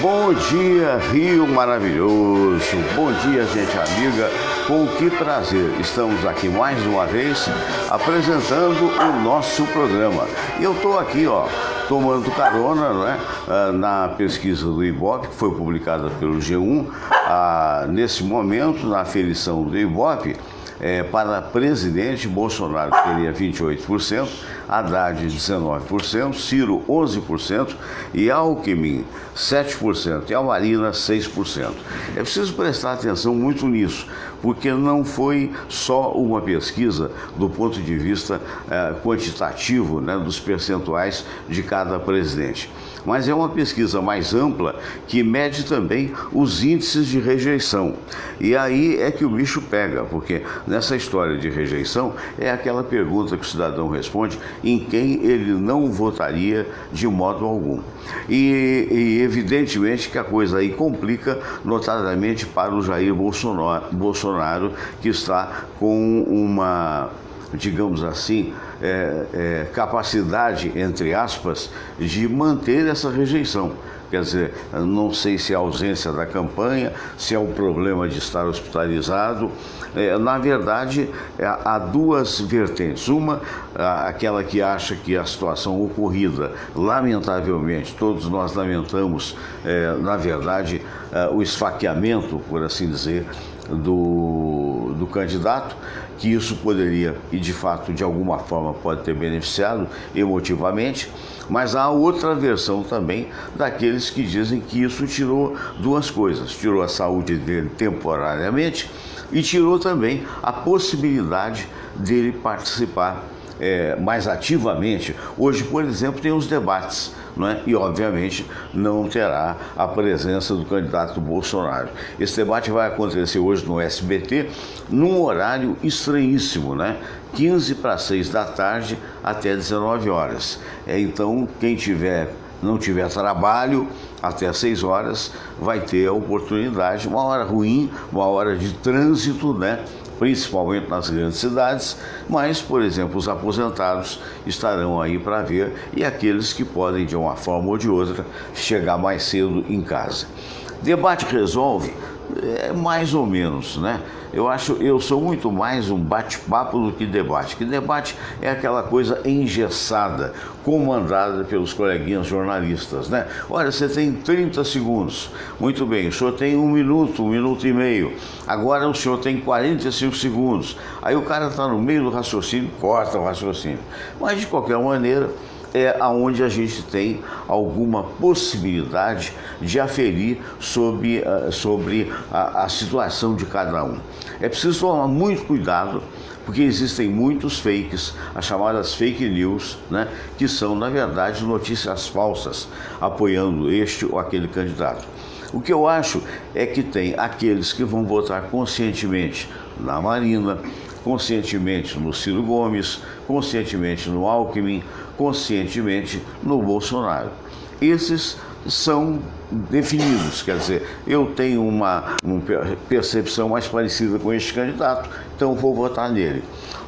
Bom dia, Rio maravilhoso. Bom dia, gente amiga. Com que prazer estamos aqui mais uma vez apresentando o nosso programa. E eu estou aqui, tomando carona, não é? Na pesquisa do Ibope, que foi publicada pelo G1, nesse momento, na aferição do Ibope, para presidente, Bolsonaro teria 28%, Haddad 19%, Ciro 11% e Alckmin 7% e a Marina 6%. É preciso prestar atenção muito nisso, porque não foi só uma pesquisa do ponto de vista quantitativo, né, dos percentuais de cada presidente, mas é uma pesquisa mais ampla que mede também os índices de rejeição. E aí é que o bicho pega, porque nessa história de rejeição é aquela pergunta que o cidadão responde em quem ele não votaria de modo algum. E evidentemente que a coisa aí complica notadamente para o Jair Bolsonaro, que está com uma, digamos assim, capacidade, entre aspas, de manter essa rejeição. Quer dizer, não sei se é a ausência da campanha, se é o problema de estar hospitalizado. Na verdade, há duas vertentes. Uma, aquela que acha que a situação ocorrida, lamentavelmente, todos nós lamentamos, na verdade, o esfaqueamento, por assim dizer, do candidato, que isso poderia, e de fato, de alguma forma, pode ter beneficiado emotivamente, mas há outra versão também daqueles que dizem que isso tirou duas coisas: tirou a saúde dele temporariamente e tirou também a possibilidade dele participar mais ativamente. Hoje, por exemplo, tem os debates, não é? E obviamente não terá a presença do candidato Bolsonaro. Esse debate vai acontecer hoje no SBT, num horário estranhíssimo, né? 15 para 6 da tarde até 19 horas. Então, quem não tiver trabalho até 6 horas vai ter a oportunidade, uma hora ruim, uma hora de trânsito, né? Principalmente nas grandes cidades, mas, por exemplo, os aposentados estarão aí para ver, e aqueles que podem, de uma forma ou de outra, chegar mais cedo em casa. Debate resolve? Mais ou menos, né? Eu sou muito mais um bate-papo do que debate. Que debate é aquela coisa engessada, comandada pelos coleguinhas jornalistas, né? Olha, você tem 30 segundos. Muito bem, o senhor tem 1 minuto, 1 minuto e meio. Agora o senhor tem 45 segundos. Aí o cara está no meio do raciocínio, corta o raciocínio. Mas, de qualquer maneira, é aonde a gente tem alguma possibilidade de aferir sobre a situação de cada um. É preciso tomar muito cuidado, porque existem muitos fakes, as chamadas fake news, né, que são, na verdade, notícias falsas, apoiando este ou aquele candidato. O que eu acho é que tem aqueles que vão votar conscientemente na Marina, conscientemente no Ciro Gomes, conscientemente no Alckmin, conscientemente no Bolsonaro. Esses são definidos, quer dizer, eu tenho uma percepção mais parecida com este candidato, então vou votar nele.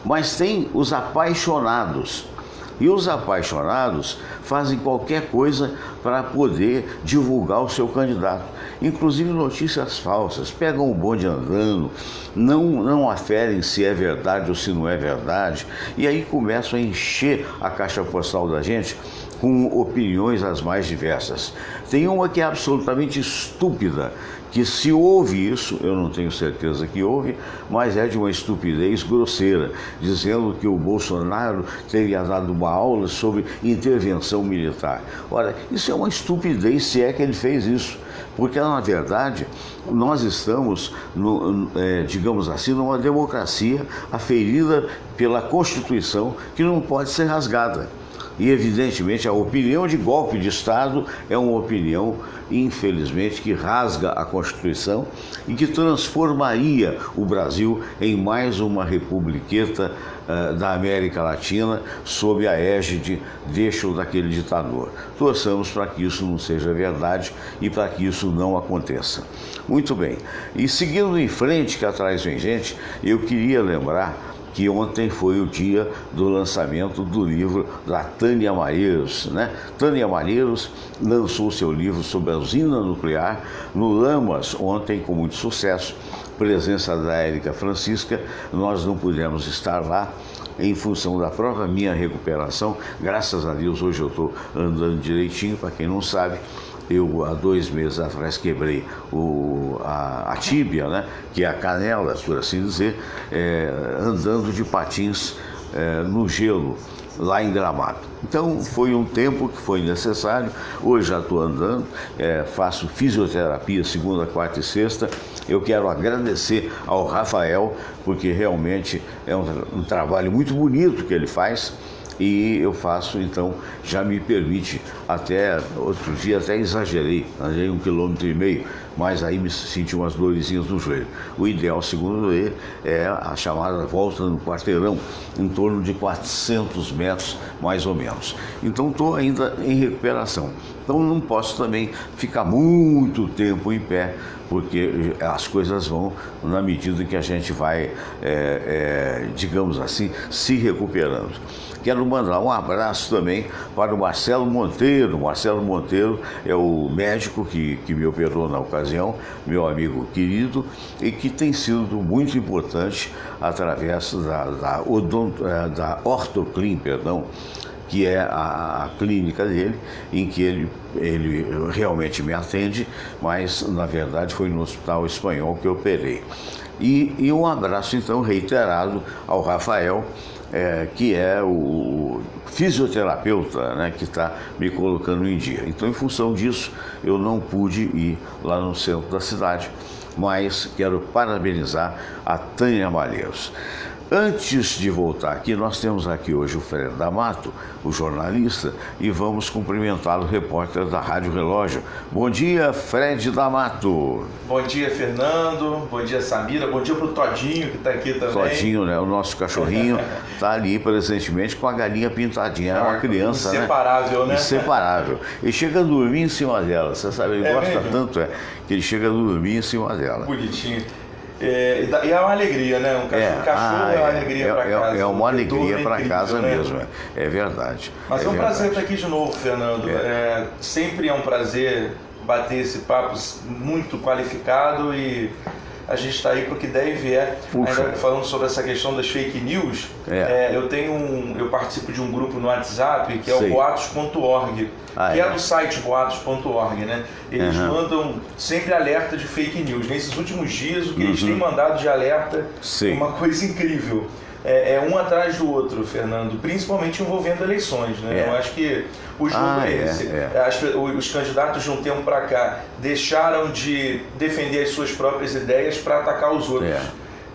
Mas tem os apaixonados. E os apaixonados fazem qualquer coisa para poder divulgar o seu candidato, inclusive notícias falsas. Pegam o bonde andando, não aferem se é verdade ou se não é verdade, e aí começam a encher a caixa postal da gente com opiniões as mais diversas. Tem uma que é absolutamente estúpida, que se houve isso, eu não tenho certeza que houve, mas é de uma estupidez grosseira, dizendo que o Bolsonaro teria dado uma aula sobre intervenção militar. Ora, isso é uma estupidez, se é que ele fez isso, porque, na verdade, nós estamos, digamos assim, numa democracia aferida pela Constituição, que não pode ser rasgada. E, evidentemente, a opinião de golpe de Estado é uma opinião, infelizmente, que rasga a Constituição e que transformaria o Brasil em mais uma republiqueta da América Latina sob a égide deste ou daquele ditador. Torçamos para que isso não seja verdade e para que isso não aconteça. Muito bem. E seguindo em frente, que atrás vem gente, eu queria lembrar que ontem foi o dia do lançamento do livro da Tânia Malheiros, né? Tânia Malheiros lançou seu livro sobre a usina nuclear no Lamas ontem com muito sucesso, presença da Érica Francisca. Nós não pudemos estar lá em função da própria minha recuperação. Graças a Deus hoje eu estou andando direitinho. Para quem não sabe, eu há 2 meses atrás quebrei a tíbia, né, que é a canela, por assim dizer, andando de patins no gelo, lá em Gramado. Então foi um tempo que foi necessário. Hoje já estou andando, faço fisioterapia segunda, quarta e sexta. Eu quero agradecer ao Rafael, porque realmente é um trabalho muito bonito que ele faz. E eu faço, então, já me permite, até outro dia até exagerei, andei 1,5 km, mas aí me senti umas dorezinhas no joelho. O ideal, segundo ele, é a chamada volta no quarteirão, em torno de 400 metros, mais ou menos. Então estou ainda em recuperação. Então não posso também ficar muito tempo em pé, porque as coisas vão na medida que a gente vai, digamos assim, se recuperando. Quero mandar um abraço também para o Marcelo Monteiro. Marcelo Monteiro é o médico que me operou na ocasião, meu amigo querido, e que tem sido muito importante através da Ortoclin, que é a clínica dele, em que ele realmente me atende, mas na verdade foi no Hospital Espanhol que eu operei. E um abraço então reiterado ao Rafael, que é o fisioterapeuta, né, que está me colocando em dia. Então, em função disso, eu não pude ir lá no centro da cidade, mas quero parabenizar a Tânia Malheiros. Antes de voltar aqui, nós temos aqui hoje o Fred D'Amato, o jornalista, e vamos cumprimentá-lo, repórter da Rádio Relógio. Bom dia, Fred D'Amato. Bom dia, Fernando. Bom dia, Samira. Bom dia para o Todinho, que está aqui também. Todinho, né? O nosso cachorrinho está ali presentemente com a galinha pintadinha. É uma criança, inseparável, né? Inseparável. Ele chega a dormir em cima dela. Você sabe, ele gosta mesmo? Tanto que ele chega a dormir em cima dela. Bonitinho. E é uma alegria, né? Um cachorro é uma alegria para casa. É uma alegria para casa, né? Mesmo, é verdade. Mas é um prazer estar aqui de novo, Fernando. Sempre é um prazer bater esse papo muito qualificado, e a gente está aí para o que der e vier. Ainda falando sobre essa questão das fake news, eu participo de um grupo no WhatsApp que é o boatos.org, que é do site boatos.org, né? Eles mandam sempre alerta de fake news. Nesses últimos dias, o que eles têm mandado de alerta é uma coisa incrível. Um atrás do outro, Fernando, principalmente envolvendo eleições, né? Eu acho que o jogo é esse. Os candidatos de um tempo para cá deixaram de defender as suas próprias ideias para atacar os outros.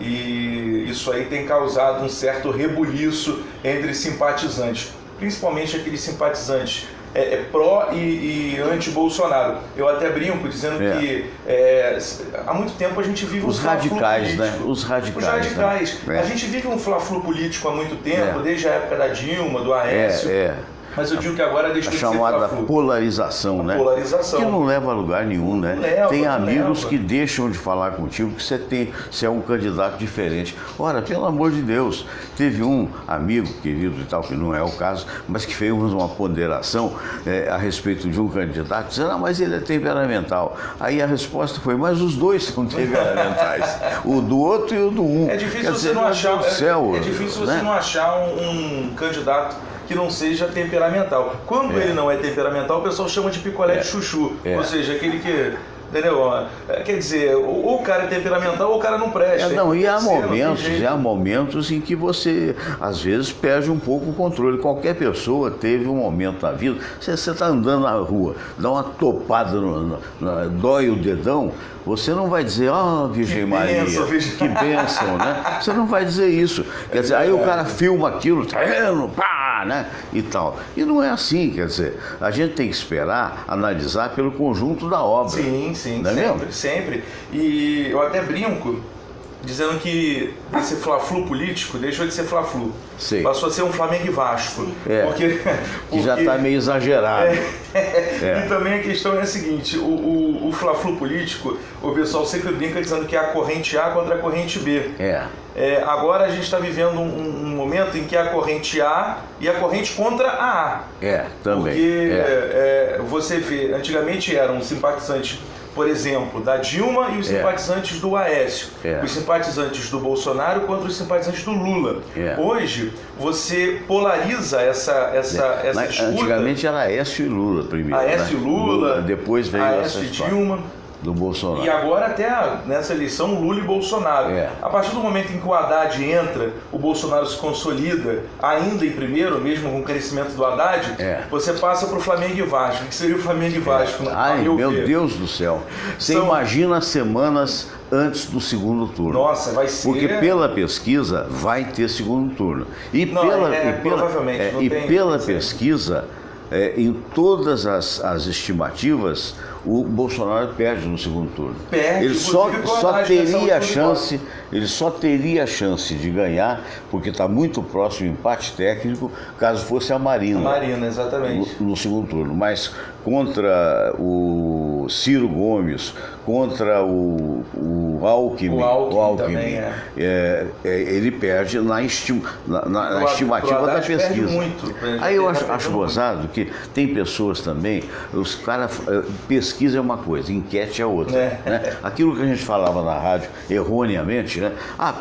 E isso aí tem causado um certo rebuliço entre simpatizantes, principalmente aqueles simpatizantes pró e anti-Bolsonaro. Eu até brinco dizendo que há muito tempo a gente vive um fla-flu político. Né? Os radicais. Né? A gente vive um fla-flu político há muito tempo, desde a época da Dilma, do Aécio. Mas eu digo que agora deixa de ser chamada polarização, né? Polarização. Que não leva a lugar nenhum, né? Tem amigos que deixam de falar contigo que você é um candidato diferente. Ora, pelo amor de Deus, teve um amigo querido e tal, que não é o caso, mas que fez uma ponderação a respeito de um candidato, dizendo, mas ele é temperamental. Aí a resposta foi, mas os dois são temperamentais. O do outro e o do um. É difícil você não achar, você não achar um candidato que não seja temperamental. Quando ele não é temperamental, o pessoal chama de picolé de chuchu. Ou seja, aquele que... Entendeu? Quer dizer, ou o cara é temperamental ou o cara não presta. E há momentos em que você, às vezes, perde um pouco o controle. Qualquer pessoa teve um momento na vida, você está andando na rua, dá uma topada, dói o dedão, você não vai dizer, Virgem Maria, que bênção, né? Você não vai dizer isso. Quer dizer, aí o cara filma aquilo, pá, né? E tal. E não é assim, quer dizer, a gente tem que esperar, analisar pelo conjunto da obra. Sim, sempre. E eu até brinco dizendo que esse Fla-Flu político deixou de ser Fla-Flu. Sim. Passou a ser um Flamengo e Vasco. Porque que já está meio exagerado. E também a questão é a seguinte, o Fla-Flu político, o pessoal sempre brinca dizendo que é a corrente A contra a corrente B. Agora a gente está vivendo um momento em que é a corrente A e a corrente contra a A. Também. Porque você vê, antigamente eram simpatizantes, por exemplo, da Dilma e os simpatizantes do Aécio. Os simpatizantes do Bolsonaro contra os simpatizantes do Lula. Hoje, você polariza essa disputa. Antigamente era Aécio e Lula primeiro. Aécio e Lula, depois veio Aécio e Dilma. Do Bolsonaro. E agora até nessa eleição Lula e Bolsonaro. A partir do momento em que o Haddad entra, o Bolsonaro se consolida ainda em primeiro, mesmo com o crescimento do Haddad, você passa para o Flamengo e Vasco. O que seria o Flamengo e Vasco? Meu Deus do céu. Você imagina as semanas antes do segundo turno. Nossa, vai ser... Porque pela pesquisa vai ter segundo turno. E pela pesquisa, em todas as estimativas, o Bolsonaro perde no segundo turno. Ele só teria a chance de ganhar, porque está muito próximo do empate técnico, caso fosse a Marina. Marina, exatamente. No segundo turno. Mas contra o Ciro Gomes, contra o Alckmin, também ele perde na estimativa da pesquisa. Muito, aí eu acho gozado que tem pessoas também, os caras, pesquisa é uma coisa, enquete é outra. Né? Aquilo que a gente falava na rádio erroneamente, né?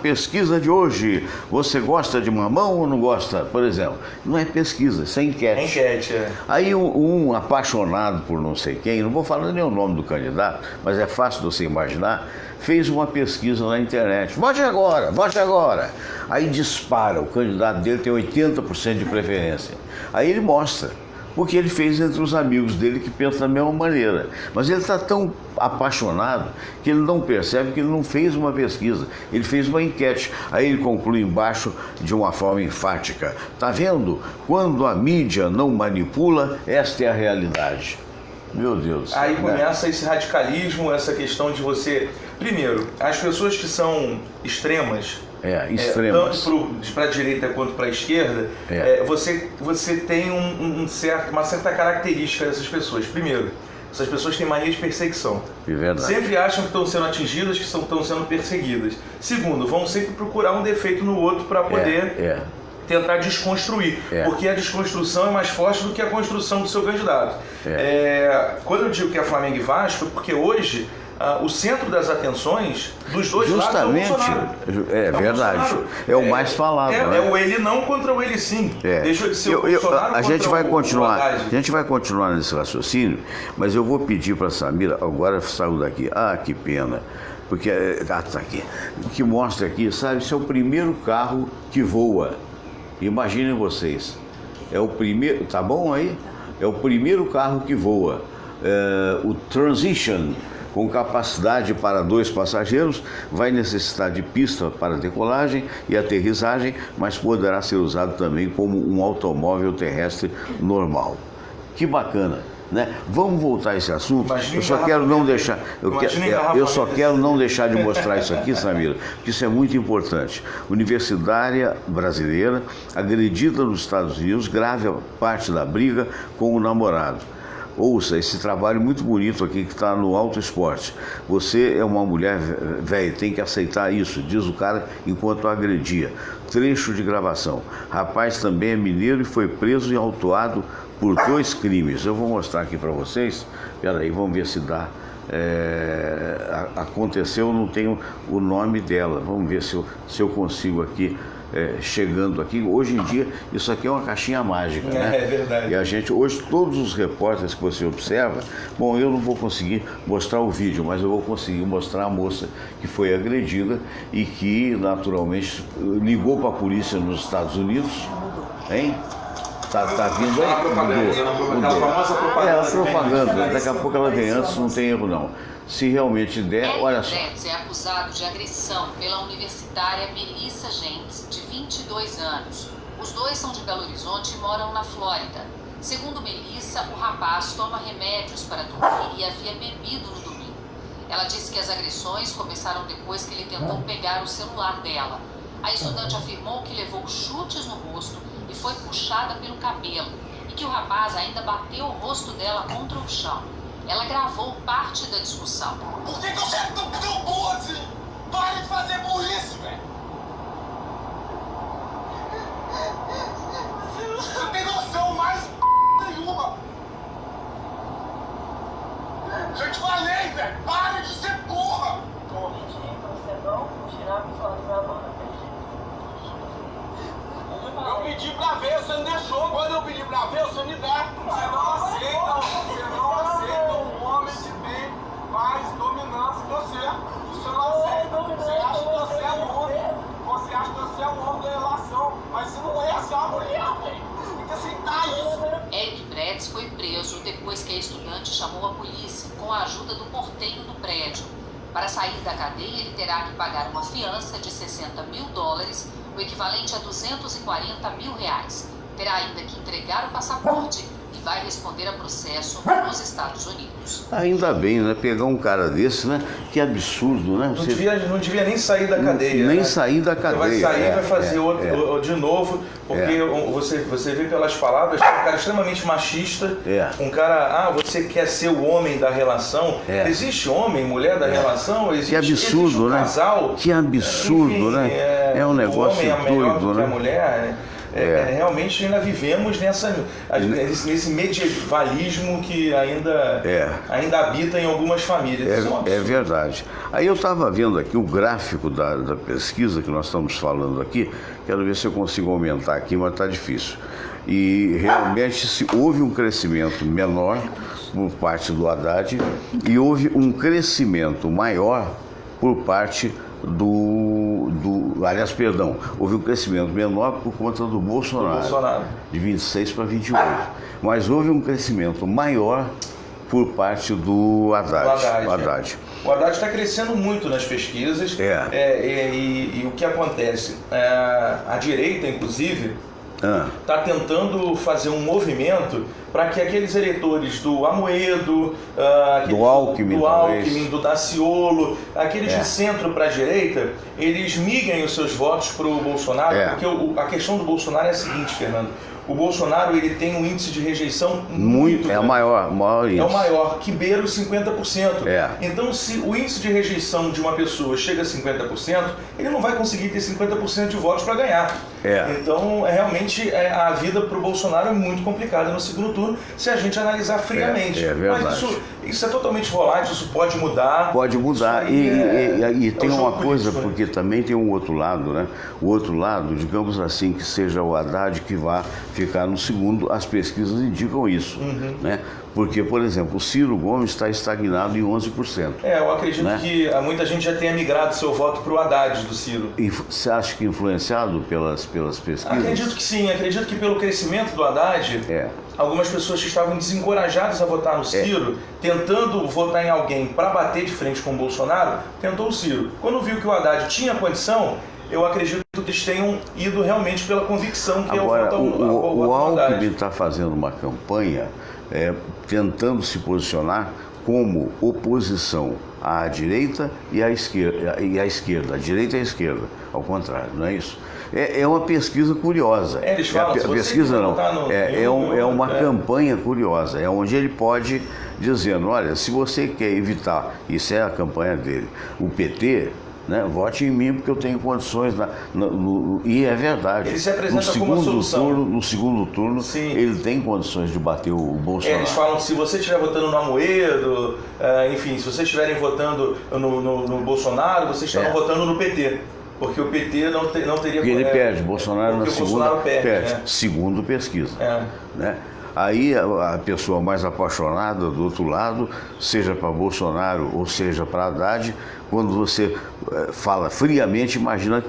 Pesquisa de hoje, você gosta de mamão ou não gosta? Por exemplo, não é pesquisa, isso é enquete. Aí um apaixonado por não sei quem, não vou falar nem o nome do candidato, mas é fácil de você imaginar, fez uma pesquisa na internet. Vote agora, vote agora. Aí dispara, o candidato dele tem 80% de preferência. Aí ele mostra, porque ele fez entre os amigos dele que pensam da mesma maneira. Mas ele está tão apaixonado que ele não percebe que ele não fez uma pesquisa, ele fez uma enquete. Aí ele conclui embaixo de uma forma enfática: tá vendo? Quando a mídia não manipula, esta é a realidade. Meu Deus. Aí começa esse radicalismo, essa questão de você... Primeiro, as pessoas que são extremas, extremas. Tanto para a direita quanto para a esquerda, você tem uma certa característica dessas pessoas. Primeiro, essas pessoas têm mania de perseguição. É verdade. Sempre acham que estão sendo atingidas, que estão sendo perseguidas. Segundo, vão sempre procurar um defeito no outro para poder tentar desconstruir. Porque a desconstrução é mais forte do que a construção do seu candidato. Quando eu digo que é Flamengo e Vasco, porque hoje... o centro das atenções dos dois lados é o Bolsonaro. Verdade. Bolsonaro. É o mais falado. É o ele não contra o ele sim. Deixa de ser o Bolsonaro a gente vai continuar. A gente vai continuar nesse raciocínio, mas eu vou pedir para a Samira, agora saiu daqui. Que pena. Porque tá aqui. O que mostra aqui, sabe, isso é o primeiro carro que voa. Imaginem vocês. É o primeiro, tá bom aí? É o primeiro carro que voa. O Transition, com capacidade para 2 passageiros, vai necessitar de pista para decolagem e aterrissagem, mas poderá ser usado também como um automóvel terrestre normal. Que bacana, né? Vamos voltar a esse assunto. Eu só quero não deixar, eu só quero não deixar de mostrar isso aqui, Samira, porque isso é muito importante. Universitária brasileira agredida nos Estados Unidos, grave parte da briga com o namorado. Ouça esse trabalho muito bonito aqui que está no Auto Esporte. Você é uma mulher velha, tem que aceitar isso, diz o cara enquanto agredia. Trecho de gravação. Rapaz também é mineiro e foi preso e autuado por 2 crimes. Eu vou mostrar aqui para vocês. Espera aí, vamos ver se dá. Aconteceu, não tenho o nome dela. Vamos ver se eu consigo aqui. Chegando aqui, hoje em dia isso aqui é uma caixinha mágica, né? É verdade. E a gente, hoje, todos os repórteres que você observa, bom, eu não vou conseguir mostrar o vídeo, mas eu vou conseguir mostrar a moça que foi agredida e que naturalmente ligou para a polícia nos Estados Unidos, hein? Tá vindo aí? Aquela famosa propaganda. A propaganda, daqui a pouco ela vem antes, não tem erro não. Se realmente der, olha só. Gentz é acusado de agressão pela universitária Melissa Gentz, de 22 anos. Os dois são de Belo Horizonte e moram na Flórida. Segundo Melissa, o rapaz toma remédios para dormir e havia bebido no domingo. Ela disse que as agressões começaram depois que ele tentou pegar o celular dela. A estudante afirmou que levou chutes no rosto e foi puxada pelo cabelo, e que o rapaz ainda bateu o rosto dela contra o chão. Ela gravou parte da discussão. Por que você é tão burro assim? Pare de fazer burrice, velho! Você não tem noção mais nenhuma! Eu te falei, velho! Pare de ser burra! Vou pedir pra você não tirar a sua mão na frente. Eu pedi pra ver, você não deixou. Quando eu pedi pra ver, você me dá. Você não aceita um homem que tem mais dominância que você. Você não aceita. Você acha que você é um homem. Você acha que você é um homem da relação. Mas você não é, você é uma mulher, velho. Você tem que aceitar isso. Eric Bretz foi preso depois que a estudante chamou a polícia com a ajuda do porteiro do prédio. Para sair da cadeia, ele terá que pagar uma fiança de $60 mil, o equivalente a R$240 mil. Terá ainda que entregar o passaporte e vai responder a processo nos Estados Unidos. Ainda bem, né? Pegar um cara desse, né? Que absurdo, né? Não devia nem sair da cadeia. Nem né? sair da cadeia. Vai sair, vai fazer outro de novo, porque você vê pelas palavras que é um cara extremamente machista, um cara, você quer ser o homem da relação. Existe homem, mulher da relação? Existe, que absurdo, existe um né? casal. Que absurdo, Enfim, né? É um negócio o homem é melhor doido, do que né? a mulher, realmente ainda vivemos nesse medievalismo que ainda habita em algumas famílias. É verdade. Aí eu estava vendo aqui o gráfico da pesquisa que nós estamos falando aqui. Quero ver se eu consigo aumentar aqui, mas está difícil. E realmente houve um crescimento menor por parte do Haddad e houve um crescimento maior por parte houve um crescimento menor por conta do Bolsonaro. De 26 para 28. Mas houve um crescimento maior por parte do Haddad. O Haddad está crescendo muito nas pesquisas. E o que acontece? A direita, inclusive, está tentando fazer um movimento para que aqueles eleitores do Amoedo, do Alckmin, do Daciolo, aqueles de centro para a direita, eles migrem os seus votos para o Bolsonaro, porque a questão do Bolsonaro é a seguinte, Fernando. O Bolsonaro ele tem um índice de rejeição muito grande. O maior índice. É o maior, que beira os 50%. Então, se o índice de rejeição de uma pessoa chega a 50%, ele não vai conseguir ter 50% de votos para ganhar. Então, realmente, a vida para o Bolsonaro é muito complicada no segundo turno, se a gente analisar friamente. Mas isso é totalmente volátil, isso pode mudar. Pode mudar. E tem uma coisa, porque também tem um outro lado, né? O outro lado, digamos assim, que seja o Haddad que vá ficar no segundo, as pesquisas indicam isso, né? Porque, por exemplo, o Ciro Gomes está estagnado em 11%. Eu acredito que muita gente já tenha migrado seu voto para o Haddad do Ciro. E você acha que influenciado pelas pesquisas? Acredito que sim, acredito que pelo crescimento do Haddad, algumas pessoas que estavam desencorajadas a votar no Ciro, tentando votar em alguém para bater de frente com o Bolsonaro, tentou o Ciro. Quando viu que o Haddad tinha condição, eu acredito que eles tenham ido realmente pela convicção que agora, é o voto o Alckmin está fazendo uma campanha tentando se posicionar como oposição à direita e à esquerda, a direita e a esquerda, ao contrário, não é isso? É uma pesquisa curiosa. Eles falam, pesquisa não, é uma campanha curiosa, é onde ele pode dizendo, olha, se você quer evitar, isso é a campanha dele, o PT, né, vote em mim porque eu tenho condições e é verdade. Ele se apresenta como uma solução. No segundo turno, ele tem condições de bater o Bolsonaro. Eles falam que se você estiver votando no Amoedo, enfim, se vocês estiverem votando no Bolsonaro, vocês estarão votando no PT. Porque o PT não teria... Porque ele perde, Bolsonaro na segunda perde. Segundo pesquisa. Né? Aí a pessoa mais apaixonada do outro lado, seja para Bolsonaro ou seja para Haddad, quando você fala friamente, imagina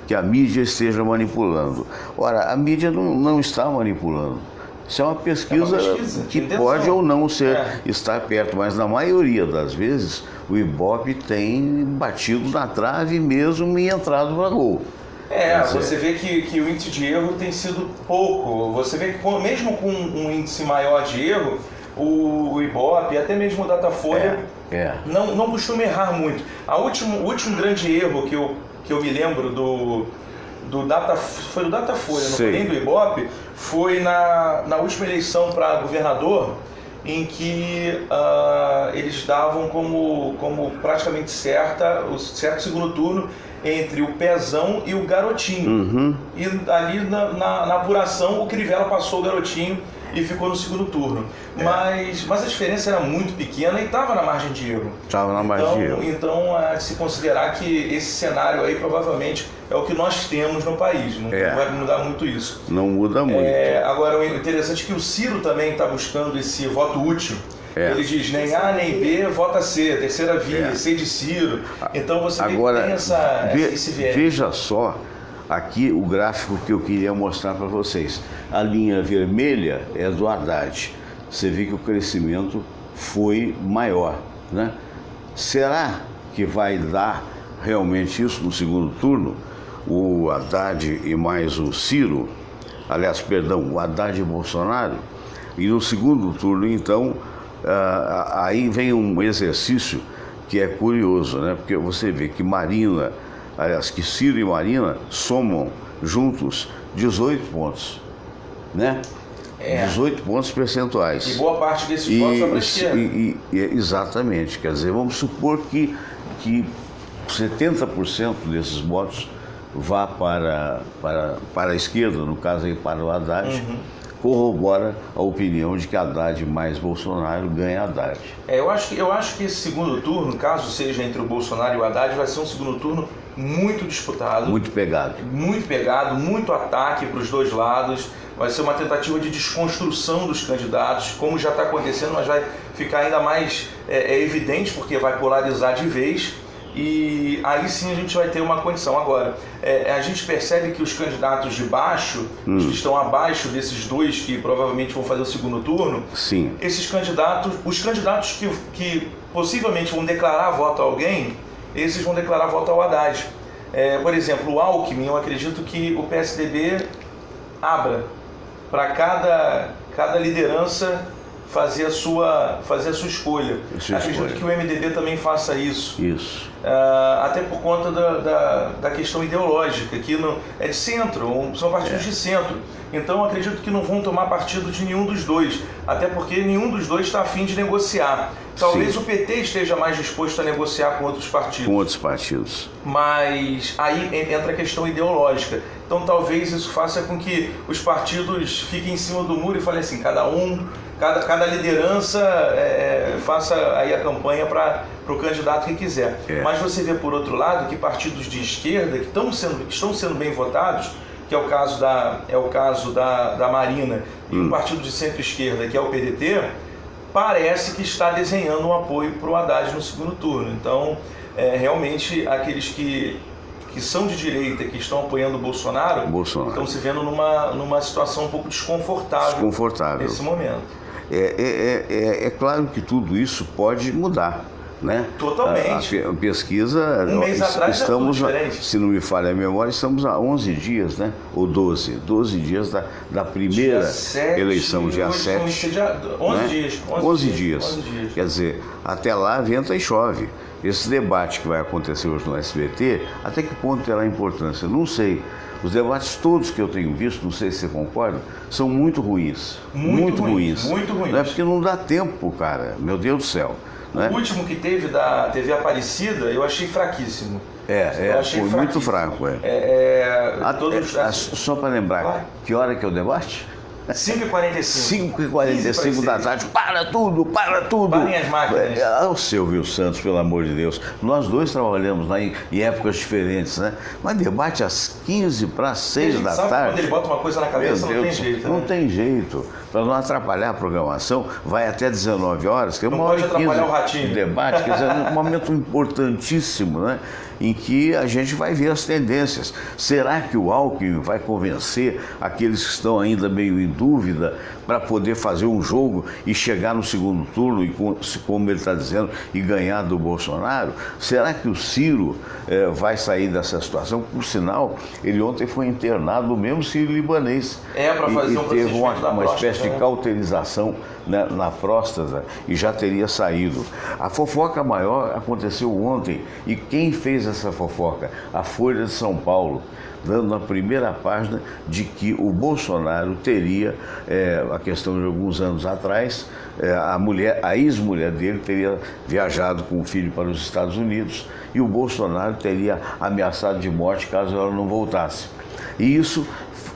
que a mídia esteja manipulando. Ora, a mídia não está manipulando. Isso é uma pesquisa que pode ou não estar perto, mas na maioria das vezes o Ibope tem batido na trave mesmo e entrado para gol. Você vê que o índice de erro tem sido pouco. Você vê que mesmo com um índice maior de erro, o Ibope, até mesmo o Datafolha, não costuma errar muito. O último grande erro que eu me lembro foi do Datafolha, não foi nem do Ibope, foi na última eleição para governador, em que eles davam como praticamente o certo segundo turno entre o Pezão e o Garotinho. E ali na apuração o Crivella passou o Garotinho e ficou no segundo turno. Mas a diferença era muito pequena e estava na margem de erro. Estava na margem de erro. Então, se considerar que esse cenário aí provavelmente é o que nós temos no país. Não vai mudar muito isso. Não muda muito. Agora, o interessante é que o Ciro também está buscando esse voto útil. Ele diz nem A nem B, vota C, terceira via, C de Ciro. Então você agora, tem esse viés. Veja só aqui o gráfico que eu queria mostrar para vocês. A linha vermelha é do Haddad. Você vê que o crescimento foi maior, né? Será que vai dar realmente isso no segundo turno? O Haddad e mais o Ciro, o Haddad e Bolsonaro, e no segundo turno, então, aí vem um exercício que é curioso, né? Porque você vê que que Ciro e Marina somam juntos 18 pontos, né? 18 pontos percentuais. E boa parte desses votos vai para a esquerda. Exatamente, quer dizer, vamos supor que 70% desses votos vá para a esquerda, no caso aí para o Haddad. Corrobora a opinião de que Haddad mais Bolsonaro ganha Haddad. Eu acho que esse segundo turno, caso seja entre o Bolsonaro e o Haddad, vai ser um segundo turno muito disputado. Muito pegado, muito ataque para os dois lados. Vai ser uma tentativa de desconstrução dos candidatos, como já está acontecendo, mas vai ficar ainda mais evidente, porque vai polarizar de vez. E aí sim a gente vai ter uma condição. Agora, a gente percebe que os candidatos de baixo, os que estão abaixo desses dois que provavelmente vão fazer o segundo turno, os candidatos que possivelmente vão declarar voto a alguém, esses vão declarar voto ao Haddad. Por exemplo, o Alckmin, eu acredito que o PSDB abra para cada liderança fazer a sua escolha. Acredito que o MDB também faça isso. Até por conta da questão ideológica, que é de centro, são partidos de centro. Então acredito que não vão tomar partido de nenhum dos dois, até porque nenhum dos dois está a fim de negociar. Talvez o PT esteja mais disposto a negociar com outros partidos. Mas aí entra a questão ideológica. Então talvez isso faça com que os partidos fiquem em cima do muro e falem assim, cada liderança faça aí a campanha para o candidato que quiser. Mas você vê, por outro lado, que partidos de esquerda que estão sendo bem votados, que é o caso da Marina, e um partido de centro-esquerda, que é o PDT, parece que está desenhando um apoio para o Haddad no segundo turno. Então, realmente, aqueles que são de direita, que estão apoiando o Bolsonaro, estão se vendo numa situação um pouco desconfortável nesse momento. É claro que tudo isso pode mudar, né? Totalmente. A pesquisa, um mês atrás estamos, se não me falha a memória, estamos há 11 dias, né? Ou 12 dias da primeira eleição, dia 7. 11 dias. Quer dizer, até lá venta e chove. Esse debate que vai acontecer hoje no SBT, até que ponto terá importância? Não sei. Os debates todos que eu tenho visto, não sei se você concorda, são muito ruins. Muito ruins. Não é porque não dá tempo, cara. Meu Deus do céu. O último que teve da TV Aparecida, eu achei fraquíssimo. Foi muito fraco. Só para lembrar, que hora que é o debate? 5h45 da tarde, para tudo! Parem as máquinas. O Silvio Santos, pelo amor de Deus, nós dois trabalhamos lá em épocas diferentes, né? Mas debate às 5h45 da tarde. Quando ele bota uma coisa na cabeça, não tem jeito. Não tem jeito. Para não atrapalhar a programação, vai até 19 horas, que é uma hora e 15 de debate, quer dizer, um momento importantíssimo, né? Em que a gente vai ver as tendências. Será que o Alckmin vai convencer aqueles que estão ainda meio em dúvida para poder fazer um jogo e chegar no segundo turno e, como ele está dizendo, e ganhar do Bolsonaro? Será que o Ciro vai sair dessa situação? Por sinal, ele ontem foi internado no mesmo Ciro libanês. Para fazer e teve uma espécie de cauterização, né, na próstata e já teria saído. A fofoca maior aconteceu ontem. E quem fez essa fofoca? A Folha de São Paulo, dando na primeira página de que o Bolsonaro teria, a questão de alguns anos atrás, a ex-mulher dele teria viajado com o filho para os Estados Unidos e o Bolsonaro teria ameaçado de morte caso ela não voltasse. E isso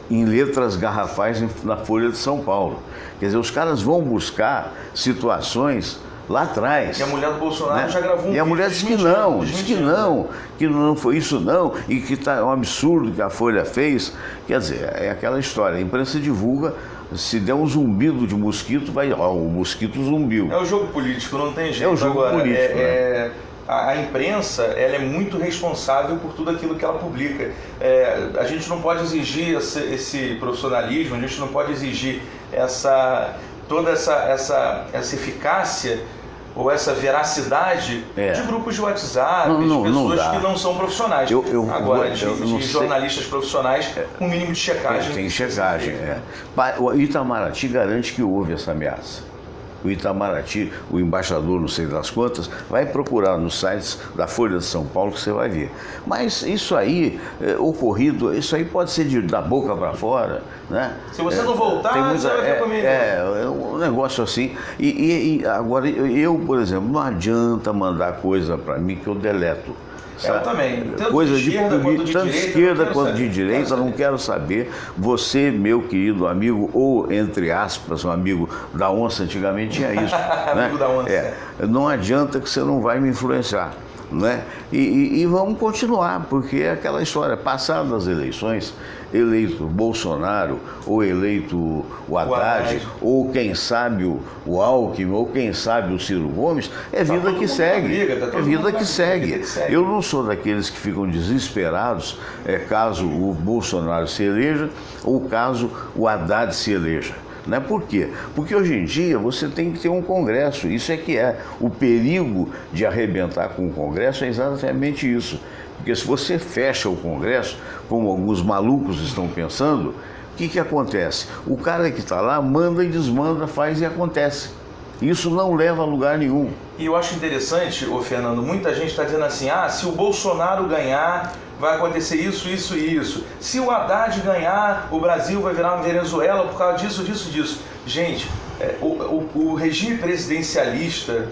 em letras garrafais na Folha de São Paulo. Quer dizer, os caras vão buscar situações lá atrás. E a mulher do Bolsonaro, né, já gravou um vídeo. E a mulher disse que não foi isso não, e que é um absurdo que a Folha fez. Quer dizer, é aquela história, a imprensa divulga, se der um zumbido de mosquito, o mosquito zumbiu. É o jogo político, não tem jeito. É o jogo político, né? A imprensa, ela é muito responsável por tudo aquilo que ela publica. A gente não pode exigir esse profissionalismo, a gente não pode exigir toda essa eficácia ou essa veracidade de grupos de WhatsApp, de pessoas que não são profissionais. Agora, de jornalistas profissionais com mínimo de checagem. Tem checagem, O Itamaraty garante que houve essa ameaça. O Itamaraty, o embaixador, não sei das quantas, vai procurar nos sites da Folha de São Paulo que você vai ver. Mas isso aí, ocorrido, isso aí pode ser da boca para fora, né? Se você não voltar, você vai ver comigo. É um negócio assim. E agora, eu, por exemplo, não adianta mandar coisa para mim que eu deleto. Eu também. Tanto Coisa de esquerda quanto de direita, não quero saber. Você, meu querido amigo, ou entre aspas, um amigo da onça, antigamente tinha isso. Né? Amigo da onça. Não adianta que você não vai me influenciar. Né? E vamos continuar, porque é aquela história, passadas as eleições, eleito Bolsonaro, ou eleito o Haddad, ou quem sabe o Alckmin, ou quem sabe o Ciro Gomes, é vida que segue, é vida que segue. Eu não sou daqueles que ficam desesperados caso o Bolsonaro se eleja, ou caso o Haddad se eleja. Né? Por quê? Porque hoje em dia você tem que ter um Congresso, isso é que é. O perigo de arrebentar com o Congresso é exatamente isso. Porque se você fecha o Congresso, como alguns malucos estão pensando, o que acontece? O cara que está lá manda e desmanda, faz e acontece. Isso não leva a lugar nenhum. E eu acho interessante, Fernando, muita gente está dizendo assim, se o Bolsonaro ganhar, vai acontecer isso, isso e isso. Se o Haddad ganhar, o Brasil vai virar uma Venezuela por causa disso, disso, disso. Gente, o regime presidencialista,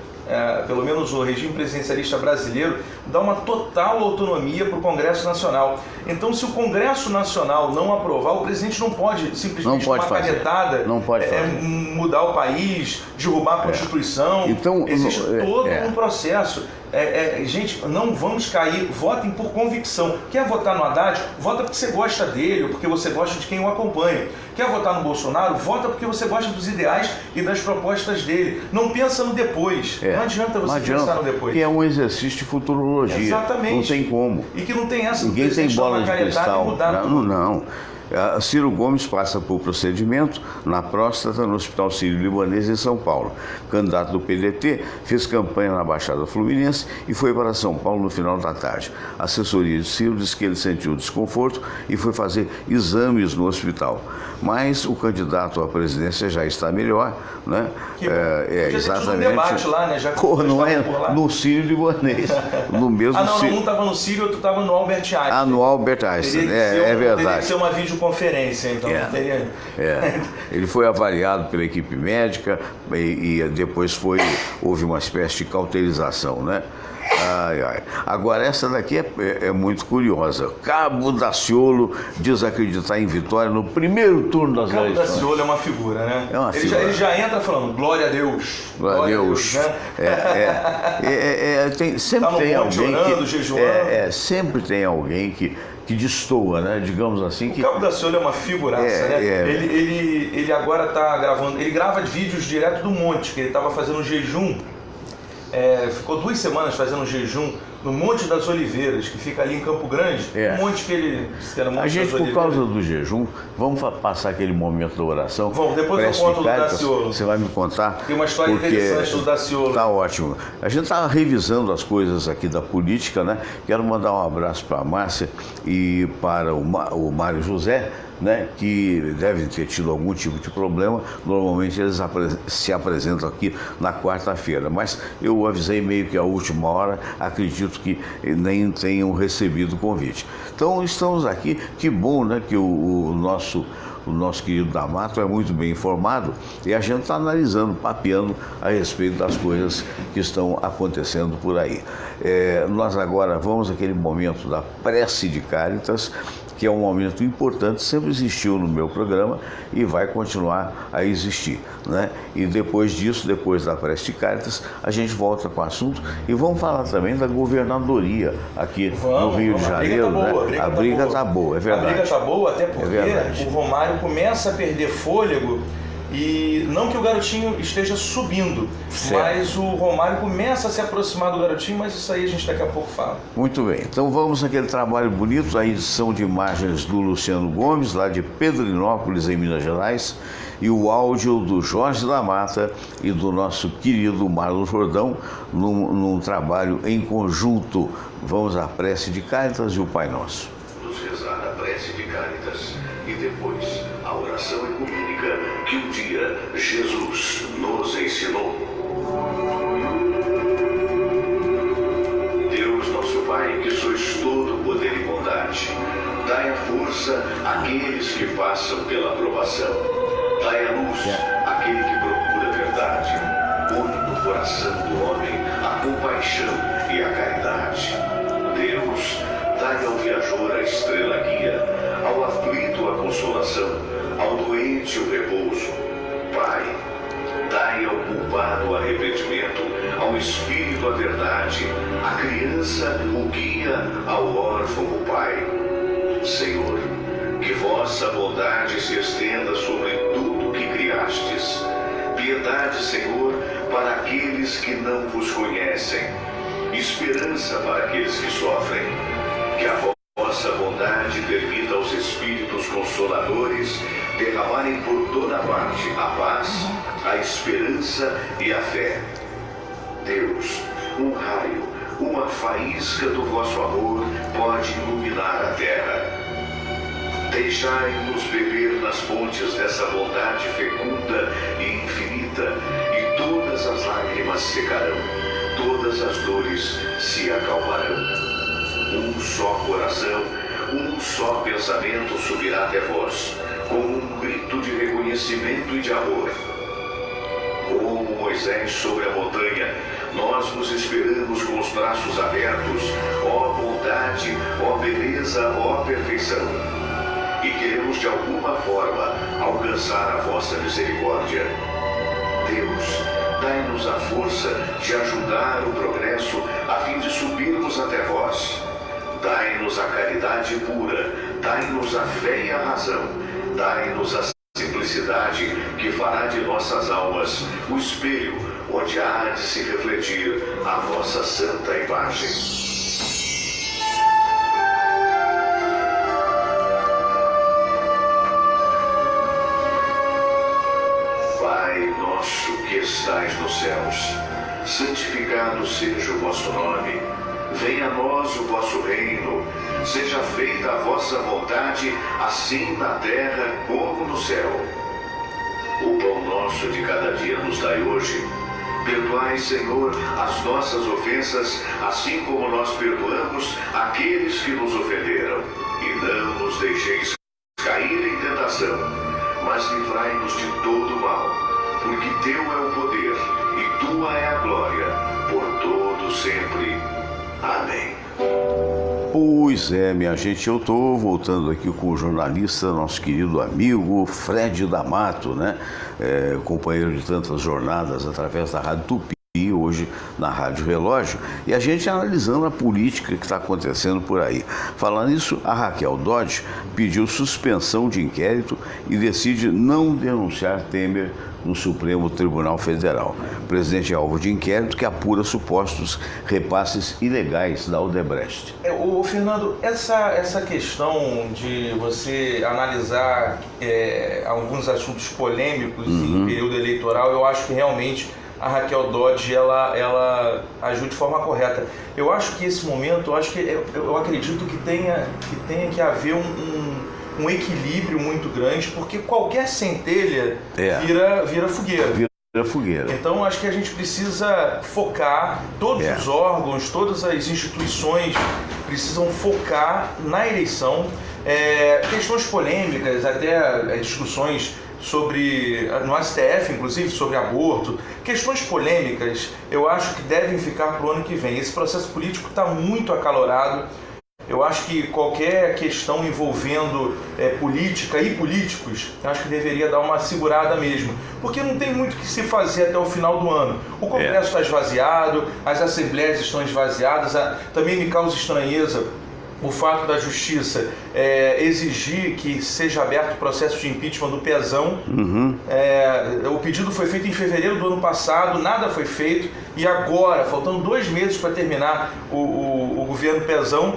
pelo menos o regime presidencialista brasileiro, dá uma total autonomia para o Congresso Nacional. Então, se o Congresso Nacional não aprovar, o presidente não pode simplesmente com uma canetada mudar o país, derrubar a Constituição. Então, existe todo um processo. Gente, não vamos cair, votem por convicção. Quer votar no Haddad? Vota porque você gosta dele ou porque você gosta de quem o acompanha. Quer votar no Bolsonaro? Vota porque você gosta dos ideais e das propostas dele. Não pensa no depois. Não adianta você pensar no depois. Que é um exercício de futurologia. Exatamente. Não tem como. E que não tem essa. Ninguém tem bola de cristal. Não. Ciro Gomes passa por procedimento na próstata no Hospital Sírio-Libanês em São Paulo. Candidato do PDT, fez campanha na Baixada Fluminense e foi para São Paulo no final da tarde. A assessoria de Ciro disse que ele sentiu desconforto e foi fazer exames no hospital. Mas o candidato à presidência já está melhor, né? Exatamente. Um debate lá, né? Não é no Sírio-Libanês, no mesmo Sírio. Um estava no Sírio, outro estava no Albert Einstein. No Albert Einstein, é verdade. Teria que ser uma videoconferência, então não teria. Ele foi avaliado pela equipe médica e depois houve uma espécie de cauterização, né? Agora, essa daqui é muito curiosa. Cabo Daciolo diz acreditar em vitória no primeiro turno das eleições. Cabo Daciolo é uma figura, né? Ele já entra falando, glória a Deus. Glória a Deus. Né? Sempre tem alguém orando, jejuando. Sempre tem alguém que destoa, né? Digamos assim. O Cabo Daciolo é uma figuraça, né? Ele agora está gravando, ele grava vídeos direto do monte, que ele estava fazendo um jejum. Ficou 2 semanas fazendo um jejum no Monte das Oliveiras, que fica ali em Campo Grande. Um monte que ele disse que era Monte das Oliveiras. A gente, por causa do jejum, vamos passar aquele momento da oração. Vamos, depois eu conto do Daciolo. Você vai me contar. Tem uma história interessante do Daciolo. Tá ótimo. A gente estava revisando as coisas aqui da política, né? Quero mandar um abraço para a Márcia e para o Mário José, né, que devem ter tido algum tipo de problema. Normalmente eles se apresentam aqui na quarta-feira, mas eu avisei meio que à última hora, acredito que nem tenham recebido o convite. Então estamos aqui, que bom, né, que o nosso querido D'Amato é muito bem informado e a gente está analisando, papeando a respeito das coisas que estão acontecendo por aí. Nós agora vamos àquele momento da prece de Cáritas, que é um momento importante, sempre existiu no meu programa e vai continuar a existir, né? E depois disso, depois da prece de Cáritas, a gente volta com o assunto e vamos falar também da governadoria aqui no Rio de Janeiro, né? A briga tá boa, é verdade. A briga tá boa, até porque o Romário começa a perder fôlego. E não que o Garotinho esteja subindo, certo, mas o Romário começa a se aproximar do Garotinho, mas isso aí a gente daqui a pouco fala. Muito bem, então vamos àquele trabalho bonito, a edição de imagens do Luciano Gomes, lá de Pedrinópolis, em Minas Gerais, e o áudio do Jorge da Mata e do nosso querido Marlon Jordão, num trabalho em conjunto. Vamos à prece de Cáritas e o Pai Nosso. Vamos rezar a prece de Cáritas e depois a oração ecumênica que um dia Jesus nos ensinou. Deus nosso Pai, que sois todo poder e bondade, dai a força àqueles que passam pela provação. Dai a luz àquele que procura a verdade. Põe no coração do homem a compaixão e a caridade. Deus, dai ao viajor a estrela guia, ao aflito a consolação, ao doente o repouso. Pai, dai ao culpado o arrependimento, ao espírito a verdade, à criança o guia, ao órfão o Pai. Senhor, que vossa bondade se estenda sobre tudo que criastes. Piedade, Senhor, para aqueles que não vos conhecem. Esperança para aqueles que sofrem. Que a vossa bondade permita aos Espíritos Consoladores derramarem por toda parte a paz, a esperança e a fé. Deus, um raio, uma faísca do vosso amor pode iluminar a terra. Deixai-nos beber nas fontes dessa bondade fecunda e infinita, e todas as lágrimas secarão, todas as dores se acalmarão. Um só coração, um só pensamento subirá até vós, como um grito de reconhecimento e de amor. Como Moisés sobre a montanha, nós vos esperamos com os braços abertos, ó bondade, ó beleza, ó perfeição. E queremos de alguma forma alcançar a vossa misericórdia. Deus, dai-nos a força de ajudar o progresso a fim de subirmos até vós. Dai-nos a caridade pura, dai-nos a fé e a razão, dai-nos a simplicidade que fará de nossas almas o espelho onde há de se refletir a vossa santa imagem. Que estais nos céus, santificado seja o vosso nome, venha a nós o vosso reino, seja feita a vossa vontade, assim na terra como no céu. O pão nosso de cada dia nos dai hoje. Perdoai, Senhor, as nossas ofensas, assim como nós perdoamos aqueles que nos ofenderam. E não nos deixeis cair em tentação, mas livrai-nos de todo o mal. Porque teu é o poder e tua é a glória, por todo sempre. Amém. Pois é, minha gente, eu estou voltando aqui com o jornalista, nosso querido amigo Fred D'Amato, né? Companheiro de tantas jornadas através da Rádio Tupi, hoje na Rádio Relógio, e a gente analisando a política que está acontecendo por aí. Falando nisso, a Raquel Dodge pediu suspensão de inquérito e decide não denunciar Temer no Supremo Tribunal Federal. O presidente é alvo de inquérito que apura supostos repasses ilegais da Odebrecht. Ô, Fernando, essa questão de você analisar alguns assuntos polêmicos em período eleitoral, eu acho que realmente a Raquel Dodge ela agiu de forma correta. Eu acho que esse momento, eu acredito que tenha que haver um equilíbrio muito grande, porque qualquer centelha vira fogueira. Vira fogueira. Então acho que a gente precisa focar, todos os órgãos, todas as instituições precisam focar na eleição. Questões polêmicas, até discussões no STF, inclusive, sobre aborto, questões polêmicas, eu acho que devem ficar para o ano que vem. Esse processo político está muito acalorado. Eu acho que qualquer questão envolvendo política e políticos, eu acho que deveria dar uma segurada mesmo, porque não tem muito o que se fazer até o final do ano. O Congresso está esvaziado, as assembleias estão esvaziadas, também me causa estranheza o fato da Justiça exigir que seja aberto o processo de impeachment do Pezão. O pedido foi feito em fevereiro do ano passado, nada foi feito, e agora, faltando 2 meses para terminar o governo Pezão,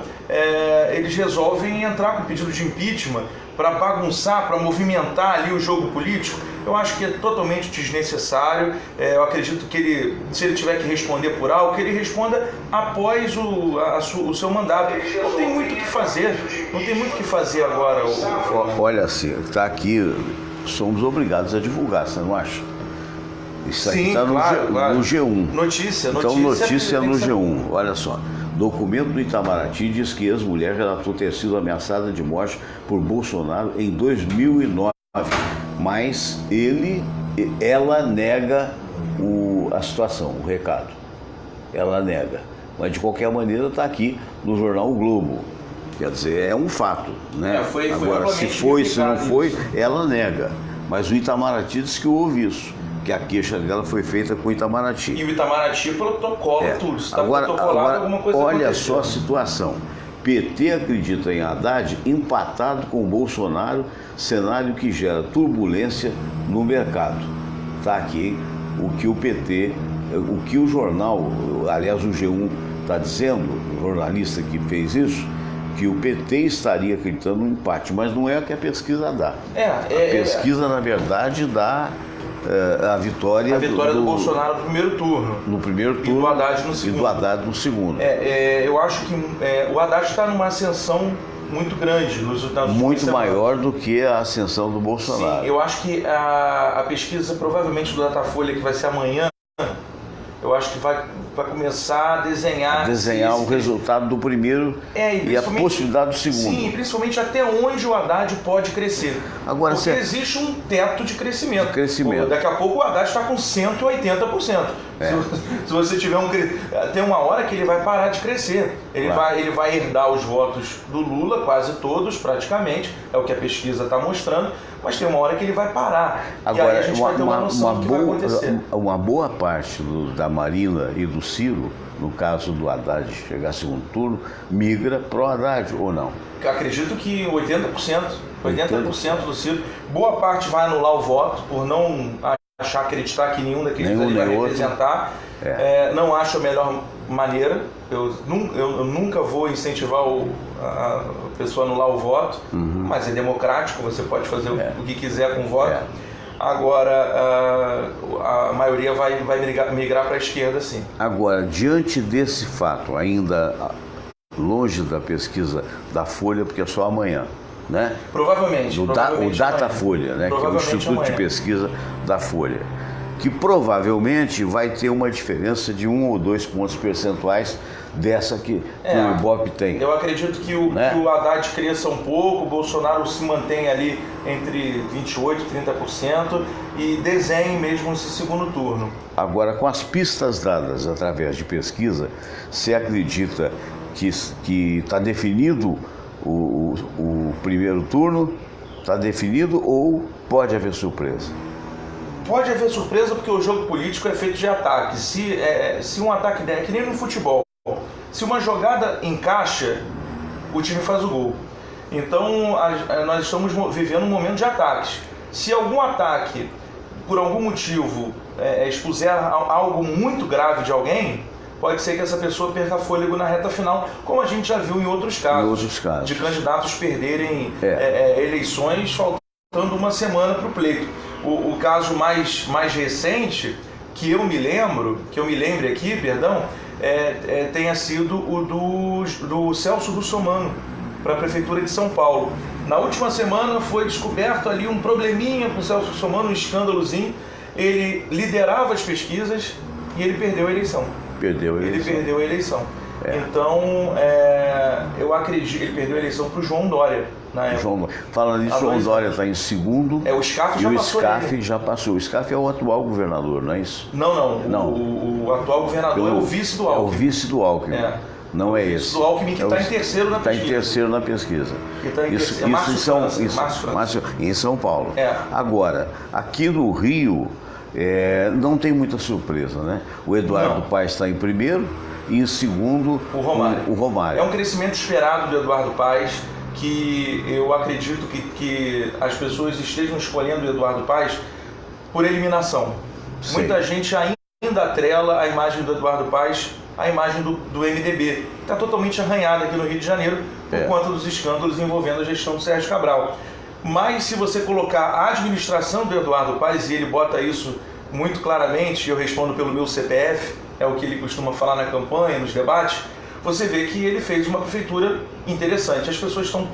eles resolvem entrar com o pedido de impeachment para bagunçar, para movimentar ali o jogo político. Eu acho que é totalmente desnecessário. Eu acredito que se ele tiver que responder por algo, que ele responda após o seu mandato. Não tem muito o que fazer. Não tem muito o que fazer agora. Olha, assim, está aqui, somos obrigados a divulgar, você não acha? Isso aqui está no G1. Notícia. Então, notícia no G1. Olha só. Documento do Itamaraty diz que ex-mulher relatou ter sido ameaçada de morte por Bolsonaro em 2009, mas ela nega a situação, o recado. Ela nega. Mas de qualquer maneira está aqui no jornal O Globo. Quer dizer, é um fato, né? Agora, se foi, se não foi, ela nega. Mas o Itamaraty diz que houve isso, que a queixa dela foi feita com o Itamaraty. E o Itamaraty protocola tudo. Se está agora, alguma coisa olha aconteceu. só a situação. PT acredita em Haddad empatado com Bolsonaro, cenário que gera turbulência no mercado. Está aqui o que o PT, o que o jornal, aliás o G1 está dizendo, o jornalista que fez isso, que o PT estaria acreditando no empate, mas não é o que a pesquisa dá. A pesquisa, na verdade, dá a vitória do Bolsonaro no primeiro turno. No primeiro turno. E do Haddad no segundo. E do Haddad no segundo. Eu acho que o Haddad está numa ascensão muito grande. Muito maior do que a ascensão do Bolsonaro. Sim, eu acho que a pesquisa, provavelmente do Datafolha, que vai ser amanhã, eu acho que vai começar a desenhar o resultado do primeiro e a possibilidade do segundo. Sim, principalmente até onde o Haddad pode crescer. Agora, porque existe um teto de crescimento. Daqui a pouco o Haddad está com 180%. Se você tiver tem uma hora que ele vai parar de crescer. Ele vai herdar os votos do Lula, quase todos, praticamente. É o que a pesquisa está mostrando. Mas tem uma hora que ele vai parar. Agora, e aí a gente vai ter uma noção do que vai acontecer. Uma boa parte da Marina e do Ciro, no caso do Haddad chegar a segundo turno, migra pro Haddad ou não? Acredito que 80% do Ciro, boa parte vai anular o voto por não acreditar que nenhum daqueles ali vai representar. Não acho a melhor maneira. Eu nunca vou incentivar a pessoa a anular o voto, mas é democrático, você pode fazer o que quiser com o voto. Agora, a maioria vai migrar para a esquerda, sim. Agora, diante desse fato, ainda longe da pesquisa da Folha, porque é só amanhã, né? Provavelmente. O Datafolha, né? Que é o Instituto de Pesquisa da Folha, que provavelmente vai ter uma diferença de 1 ou 2 pontos percentuais dessa que o Ibope tem. Eu acredito que o Haddad cresça um pouco, o Bolsonaro se mantém ali entre 28% e 30% e desenhe mesmo esse segundo turno. Agora, com as pistas dadas através de pesquisa, você acredita que está definido o primeiro turno? Está definido ou pode haver surpresa? Pode haver surpresa porque o jogo político é feito de ataque. Se um ataque der, que nem no futebol, se uma jogada encaixa, o time faz o gol. Então nós estamos vivendo um momento de ataques. Se algum ataque, por algum motivo, expuser algo muito grave de alguém, pode ser que essa pessoa perca fôlego na reta final, como a gente já viu em outros casos. De candidatos perderem eleições faltando uma semana para o pleito. O caso mais recente que eu me lembre aqui, tenha sido o do Celso Russomano. para a Prefeitura de São Paulo. Na última semana foi descoberto ali um probleminha com o Celso Russomano, um escândalozinho. Ele liderava as pesquisas e ele perdeu a eleição. Ele perdeu a eleição. Então, eu acredito que ele perdeu a eleição para o João Dória. Falando nisso, João Dória está em segundo. O Scarfe já passou. O Scarfe já passou. O Scarfe é o atual governador, não é isso? Não. O atual governador é o vice do Alckmin. É o vice do Alckmin. Não é esse. Do Alckmin que está em terceiro na pesquisa. Está em terceiro na pesquisa. Isso em São Paulo. Agora, aqui no Rio, não tem muita surpresa, né? O Eduardo Paes está em primeiro e em segundo o Romário. É um crescimento esperado do Eduardo Paes, que eu acredito que as pessoas estejam escolhendo o Eduardo Paes por eliminação. Sim. Muita gente ainda atrela a imagem do Eduardo Paes à imagem do MDB, que está totalmente arranhada aqui no Rio de Janeiro por conta dos escândalos envolvendo a gestão do Sérgio Cabral. Mas se você colocar a administração do Eduardo Paes, e ele bota isso muito claramente, eu respondo pelo meu CPF, é o que ele costuma falar na campanha, nos debates, você vê que ele fez uma prefeitura interessante. As pessoas estão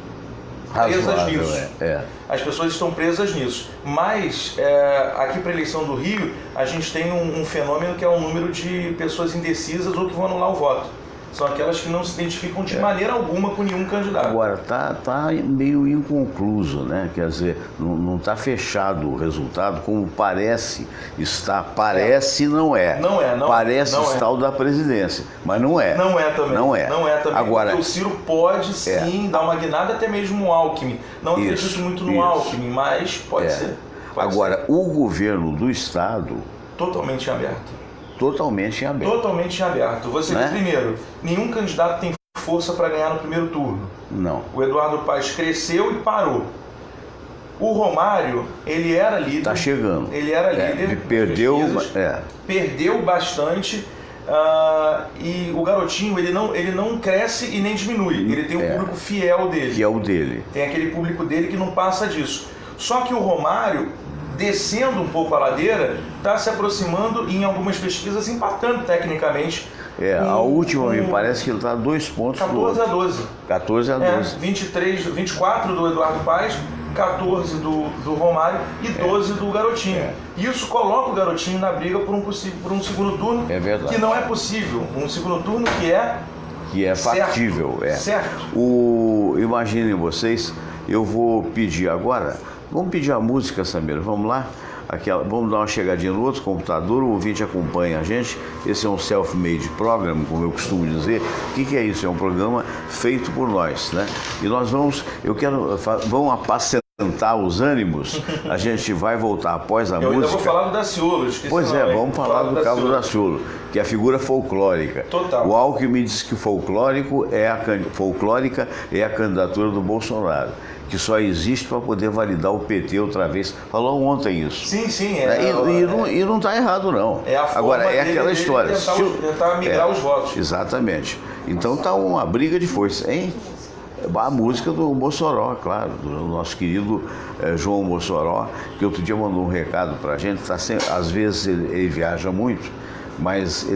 presas nisso. As pessoas estão presas nisso. Mas, aqui para a eleição do Rio, a gente tem um fenômeno que é o número de pessoas indecisas ou que vão anular o voto. São aquelas que não se identificam de maneira alguma com nenhum candidato. Agora, tá meio inconcluso, né? Quer dizer, não está fechado o resultado como parece estar. Parece não é. Parece estar o da presidência, mas não é. Não é também. Não é também. Agora, porque o Ciro pode sim dar uma guinada, até mesmo o Alckmin. Não acredito muito no Alckmin, mas pode ser. Agora, o governo do Estado... Totalmente aberto. Totalmente em aberto. Você vê, primeiro, nenhum candidato tem força para ganhar no primeiro turno. Não. O Eduardo Paes cresceu e parou. O Romário, ele era líder. Está chegando. Ele era líder. Perdeu bastante. E o garotinho, ele não cresce e nem diminui. Ele tem um público fiel dele. Tem aquele público dele que não passa disso. Só que o Romário, descendo um pouco a ladeira, está se aproximando e em algumas pesquisas empatando tecnicamente. A última me parece que ele está a 2 pontos 14 a 12. 14 a 12. 24 do Eduardo Paes, 14 do Romário e 12 do Garotinho. Isso coloca o Garotinho na briga por um segundo turno, que não é possível. Um segundo turno que é factível. Certo. Imaginem vocês, eu vou pedir agora. Vamos pedir a música, Samira, vamos lá? Vamos dar uma chegadinha no outro computador, o ouvinte acompanha a gente. Esse é um self-made program, como eu costumo dizer. O que é isso? É um programa feito por nós, né? E nós vamos apacentar os ânimos. A gente vai voltar após a música. Eu ainda vou falar do Daciolo. Vamos falar do Cabo do Daciolo, que é a figura folclórica. Total. O Alckmin diz que folclórica é a candidatura do Bolsonaro, que só existe para poder validar o PT outra vez. Falou ontem isso. Sim. E não está errado, não. Agora, aquela história. Tentar migrar os votos. Exatamente. Então está uma briga de força, hein? A música do Mossoró, claro, do nosso querido João Mossoró, que outro dia mandou um recado para a gente. Às vezes ele viaja muito, mas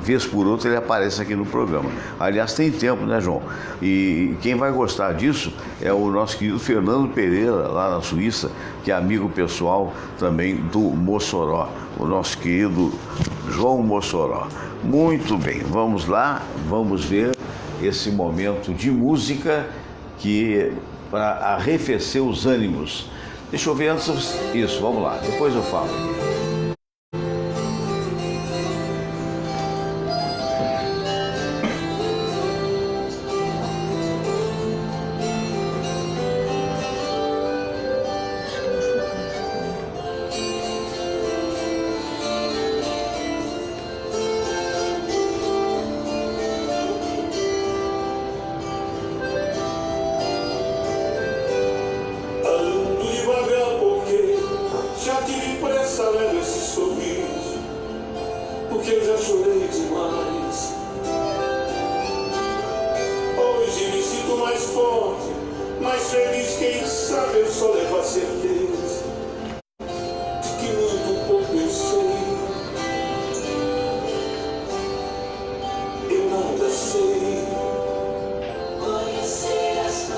vez por outra ele aparece aqui no programa. Aliás, tem tempo, né, João? E quem vai gostar disso é o nosso querido Fernando Pereira, lá na Suíça, que é amigo pessoal também do Mossoró, o nosso querido João Mossoró. Muito bem, vamos lá, vamos ver esse momento de música para arrefecer os ânimos. Deixa eu ver antes isso, vamos lá, depois eu falo. Conhecer as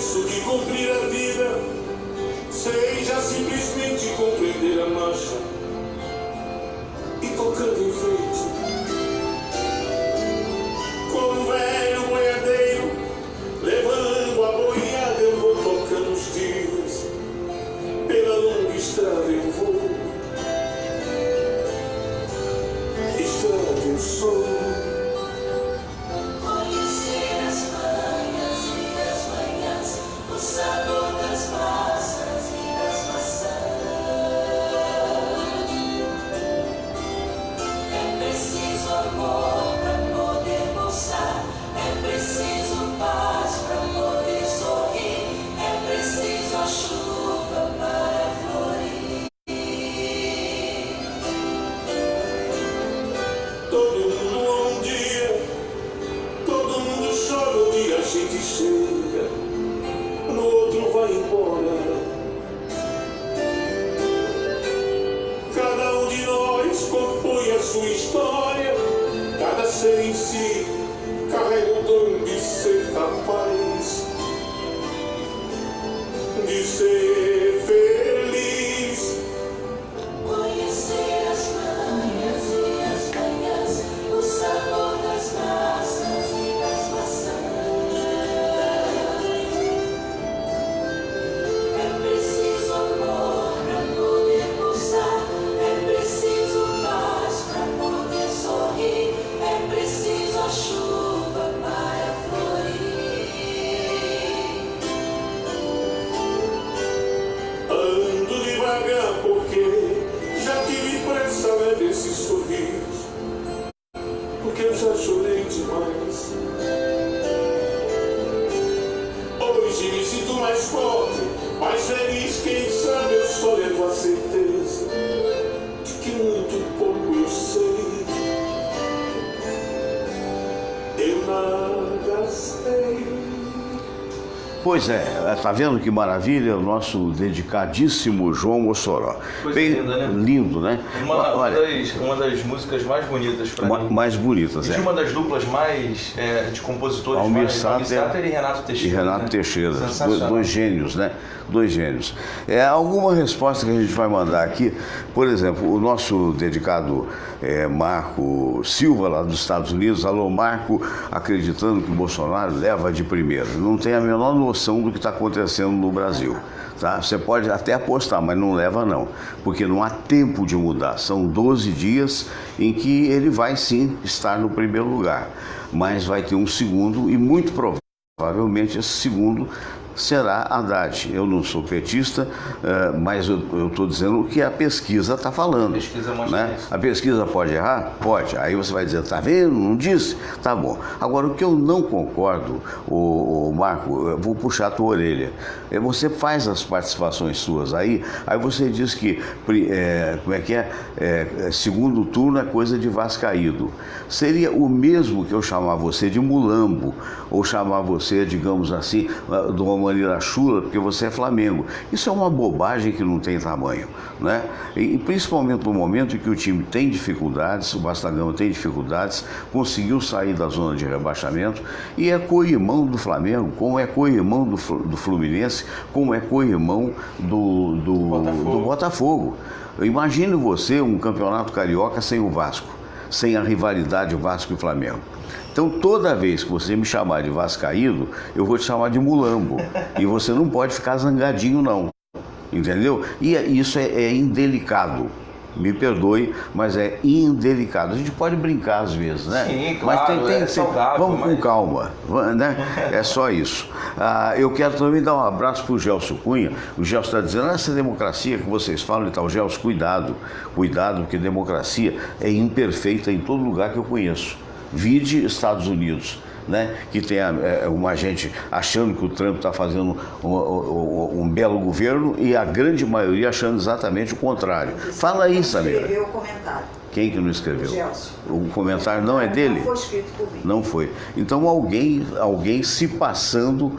penso que cumprir a vida seja simplesmente compreender a marcha e tocando em frente. Como um velho boiadeiro, levando a boiada, eu vou tocando os dias. Pela longa estrada eu vou, estrada eu sou. Conhecer as manhãs e as manhãs, o sabor das massas e das maçãs. É preciso amor pra poder pulsar, é preciso paz pra poder sorrir, é preciso a chuva para florir. Todo mundo um dia, todo mundo chora o dia a gente chega, no outro vai embora. Cada um de nós compõe a sua história, cada ser em si carrega o dom de ser capaz de ser feliz. Conhecer as manhãs e as manhãs, o sabor das massas e das maçãs. É preciso amor pra poder pulsar, é preciso paz pra poder sorrir, é preciso a chuva para florir. Ando devagar porque já tive pressa, leve esse sorriso, porque eu já chorei demais. Hoje me sinto mais forte, mais feliz, quem sabe eu só levo a certeza de que muito pouco eu sei. Eu nada sei. Pois é, tá vendo que maravilha o nosso dedicadíssimo João Mossoró. Coisa linda, né? Lindo, né? Uma das músicas mais bonitas para mim. Mais bonitas, E de uma das duplas mais de compositores Almir mais, Sater e Renato Teixeira. E Renato né? Teixeira, Sensacional. dois gênios, né? Dois gênios. Alguma resposta que a gente vai mandar aqui, por exemplo, o nosso dedicado Marco Silva, lá dos Estados Unidos. Alô, Marco, acreditando que o Bolsonaro leva de primeira. Não tem a menor noção do que está acontecendo no Brasil. Tá? Você pode até apostar, mas não leva não, porque não há tempo de mudar. São 12 dias em que ele vai sim estar no primeiro lugar, mas vai ter um segundo e muito provavelmente esse segundo será Haddad. Eu não sou petista, mas eu estou dizendo o que a pesquisa está falando. A pesquisa mostra né? isso. A pesquisa pode errar? Pode. Aí você vai dizer, tá vendo? Não disse? Tá bom. Agora, o que eu não concordo, o Marco, eu vou puxar a tua orelha. Você faz as participações suas aí você diz que, segundo turno é coisa de vascaído. Seria o mesmo que eu chamar você de mulambo, ou chamar você, digamos assim, de uma maneira chula, porque você é Flamengo. Isso é uma bobagem que não tem tamanho, né? E principalmente no momento em que o time tem dificuldades, o Vasco da Gama tem dificuldades, conseguiu sair da zona de rebaixamento e é co-irmão do Flamengo, como é co-irmão do Fluminense, como é co-irmão do Botafogo. Imagine você um campeonato carioca sem o Vasco, sem a rivalidade Vasco e Flamengo. Então, toda vez que você me chamar de vascaído, eu vou te chamar de mulambo. E você não pode ficar zangadinho, não. Entendeu? E isso é indelicado. Me perdoe, mas é indelicado. A gente pode brincar às vezes, né? Sim, claro, mas saudável, vamos com calma, né? É só isso. Eu quero também dar um abraço para o Gelson Cunha. O Gelson está dizendo, essa democracia que vocês falam e tal. Gelson, cuidado, porque democracia é imperfeita em todo lugar que eu conheço. Vide Estados Unidos, né? Que tem uma gente achando que o Trump está fazendo um belo governo e a grande maioria achando exatamente o contrário. Fala aí, Samira. Escreveu o comentário. Quem que não escreveu? Gelson. O comentário não é dele? Não foi escrito por mim. Não foi. Então alguém se passando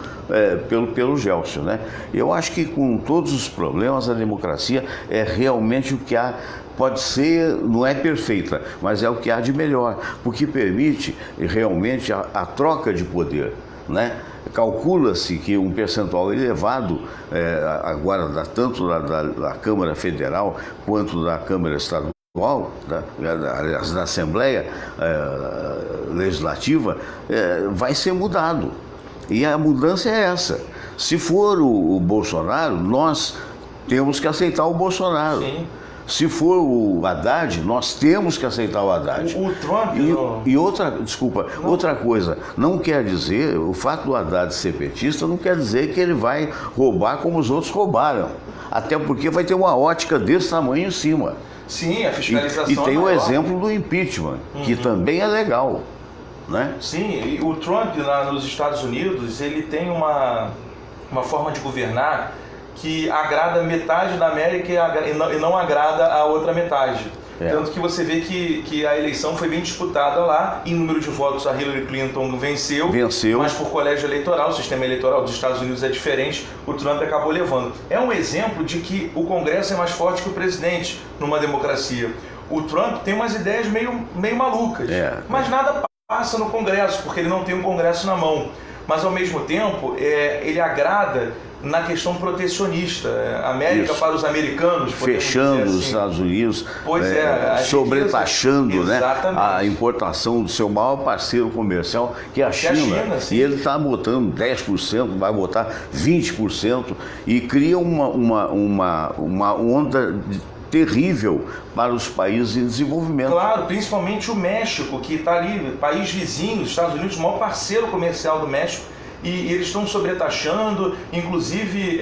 pelo Gelson, né? Eu acho que com todos os problemas a democracia é realmente o que há. Pode ser, não é perfeita, mas é o que há de melhor, porque permite realmente a troca de poder. né? Calcula-se que um percentual elevado, agora tanto da Câmara Federal quanto da Câmara Estadual, aliás, da Assembleia Legislativa, vai ser mudado. E a mudança é essa. Se for o Bolsonaro, nós temos que aceitar o Bolsonaro. Sim. Se for o Haddad, nós temos que aceitar o Haddad. O Trump... outra coisa, não quer dizer, o fato do Haddad ser petista não quer dizer que ele vai roubar como os outros roubaram. Até porque vai ter uma ótica desse tamanho em cima. Sim, a fiscalização E tem o maior. exemplo do impeachment, que também é legal, né? Sim, e o Trump lá nos Estados Unidos, ele tem uma forma de governar que agrada metade da América e não agrada a outra metade. Tanto que você vê que a eleição foi bem disputada lá, em número de votos a Hillary Clinton venceu, mas por colégio eleitoral, o sistema eleitoral dos Estados Unidos é diferente, o Trump acabou levando. É um exemplo de que o Congresso é mais forte que o presidente numa democracia. O Trump tem umas ideias meio malucas, mas nada passa no Congresso, porque ele não tem um Congresso na mão. Mas ao mesmo tempo, ele agrada na questão protecionista, América para os americanos, fechando assim. os Estados Unidos, a sobretaxando, né, exatamente, a importação do seu maior parceiro comercial, que é a China. E ele está botando 10%, vai botar 20%, e cria uma onda terrível para os países em desenvolvimento. Claro, principalmente o México, que está ali, país vizinho dos Estados Unidos, o maior parceiro comercial do México, e eles estão sobretaxando, inclusive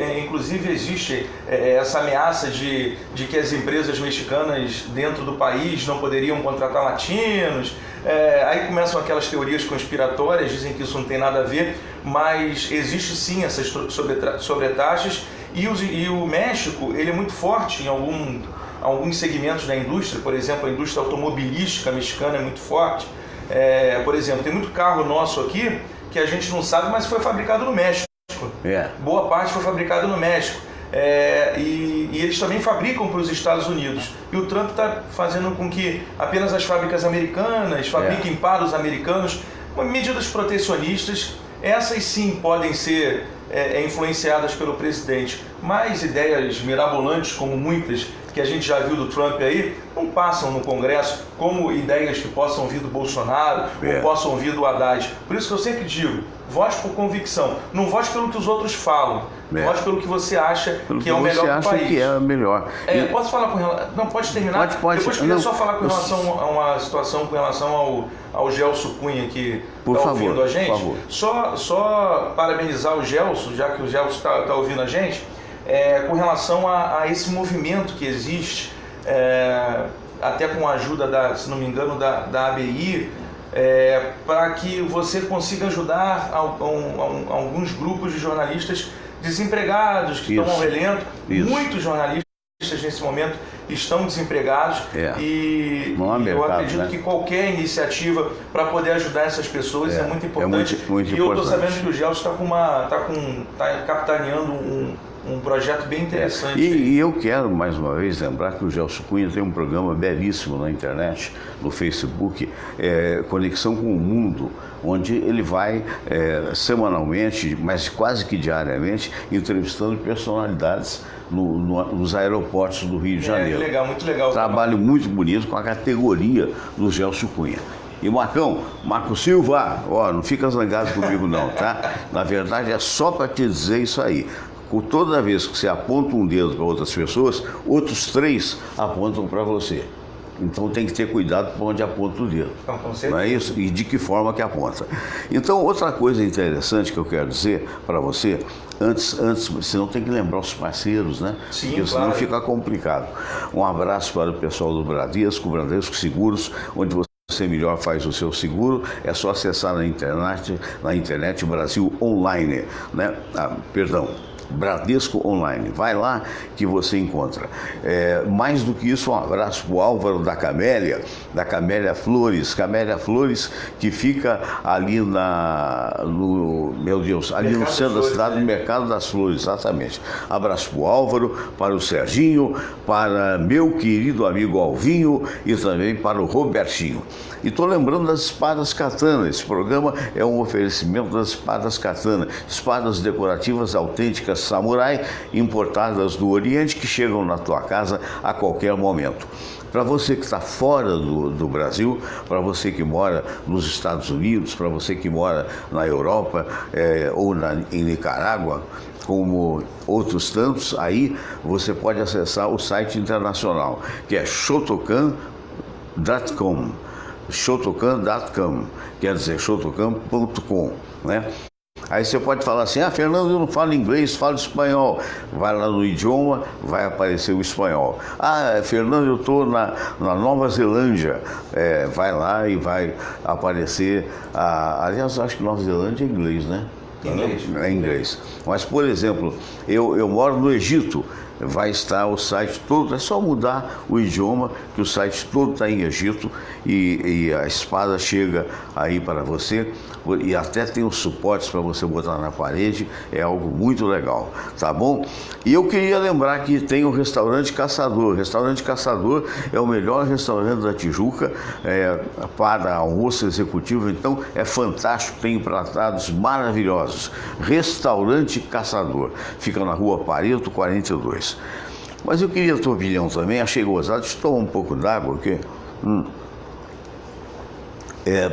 existe essa ameaça de que as empresas mexicanas dentro do país não poderiam contratar latinos. Aí começam aquelas teorias conspiratórias, dizem que isso não tem nada a ver, mas existe sim essas sobretaxas, e o México ele é muito forte em alguns segmentos da indústria. Por exemplo, a indústria automobilística mexicana é muito forte. Por exemplo, tem muito carro nosso aqui que a gente não sabe, mas foi fabricado no México. Boa parte foi fabricado no México. E eles também fabricam para os Estados Unidos. E o Trump está fazendo com que apenas as fábricas americanas fabriquem para os americanos, com medidas protecionistas. Essas sim podem ser influenciadas pelo presidente, mas ideias mirabolantes, como muitas que a gente já viu do Trump aí, não passam no Congresso, como ideias que possam vir do Bolsonaro, ou possam vir do Haddad. Por isso que eu sempre digo, vote por convicção, não vote pelo que os outros falam, vote pelo que você acha que é o melhor para o país. Que é o melhor. Posso falar com relação... Não, pode terminar? Pode. Depois queria só falar com relação a uma situação com relação ao Gelson Cunha, que está ouvindo a gente. Por favor. Só parabenizar o Gelson, já que o Gelson está ouvindo a gente, com relação a esse movimento que existe, até com a ajuda, se não me engano, da ABI, para que você consiga ajudar alguns grupos de jornalistas desempregados que estão ao relento. Muitos jornalistas nesse momento estão desempregados, e eu acredito que qualquer iniciativa para poder ajudar essas pessoas é muito importante. Muito e eu estou sabendo que o Gelson está capitaneando um projeto bem interessante. E eu quero mais uma vez lembrar que o Gelson Cunha tem um programa belíssimo na internet, no Facebook, Conexão com o Mundo, onde ele vai semanalmente, mas quase que diariamente, entrevistando personalidades nos aeroportos do Rio de Janeiro. Muito legal. Trabalho muito bonito com a categoria do Gelson Cunha. E Marco Silva, não fica zangado comigo não, tá? Na verdade é só para te dizer isso aí. Toda vez que você aponta um dedo para outras pessoas, outros 3 apontam para você. Então tem que ter cuidado para onde aponta o dedo. Não é isso? E de que forma que aponta. Então, outra coisa interessante que eu quero dizer para você, antes, senão tem que lembrar os parceiros, né? Sim, porque senão fica complicado. Um abraço para o pessoal do Bradesco Seguros, onde você melhor faz o seu seguro, é só acessar na internet Brasil Online, né? Bradesco Online. Vai lá que você encontra. Mais do que isso, um abraço para o Álvaro da Camélia Flores. Camélia Flores, que fica ali ali no centro da cidade, no Mercado das Flores, exatamente. Abraço para o Álvaro, para o Serginho, para meu querido amigo Alvinho e também para o Robertinho. E estou lembrando das espadas katana. Esse programa é um oferecimento das espadas katana, espadas decorativas autênticas samurai, importadas do Oriente, que chegam na tua casa a qualquer momento. Para você que está fora do Brasil, para você que mora nos Estados Unidos, para você que mora na Europa ou em Nicarágua, como outros tantos, aí você pode acessar o site internacional, que é shotokan.com. Shotokan.com, quer dizer, shotokan.com, né? Aí você pode falar assim, Fernando, eu não falo inglês, falo espanhol. Vai lá no idioma, vai aparecer o espanhol. Fernando, eu estou na Nova Zelândia. Vai lá e vai aparecer, aliás, acho que Nova Zelândia é inglês, né? É inglês. Mas, por exemplo, eu moro no Egito. Vai estar o site todo, é só mudar o idioma, que o site todo está em Egito e a espada chega aí para você, e até tem os suportes para você botar na parede, é algo muito legal, tá bom? E eu queria lembrar que tem o Restaurante Caçador. O Restaurante Caçador é o melhor restaurante da Tijuca para almoço executivo, então é fantástico, tem empratados maravilhosos. Restaurante Caçador, fica na Rua Pareto, 42. Mas eu queria a tua opinião também, achei gozado. Deixa eu tomar um pouco d'água aqui.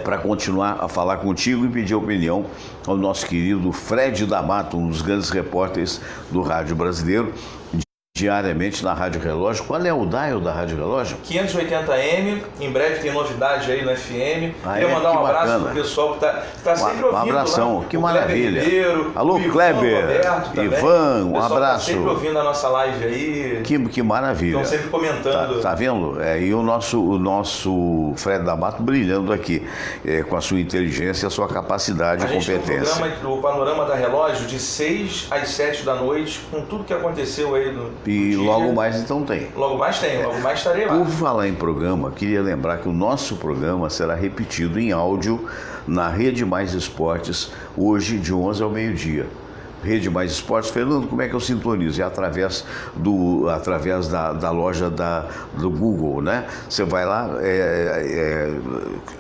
Para continuar a falar contigo e pedir a opinião ao nosso querido Fred D'Amato, um dos grandes repórteres do rádio brasileiro, diariamente na Rádio Relógio. Qual é o dial da Rádio Relógio? 580M, em breve tem novidade aí no FM. Queria mandar um abraço pro pessoal que tá sempre ouvindo. Um abração, lá. que maravilha. Ribeiro, alô, Kleber, Ivan, um abraço. Tá sempre ouvindo a nossa live aí. Que maravilha. Estão sempre comentando. Tá vendo? E o nosso Fred D'Amato brilhando aqui, com a sua inteligência, a sua capacidade e competência. O Panorama da Relógio, de 6 às 7 da noite, com tudo que aconteceu aí no E logo mais então tem. Logo mais tem, logo mais estarei lá. Por falar em programa, queria lembrar que o nosso programa será repetido em áudio na Rede Mais Esportes, hoje de 11 ao meio-dia. Rede Mais Esportes, Fernando, como é que eu sintonizo? É através da loja do Google, né? Você vai lá,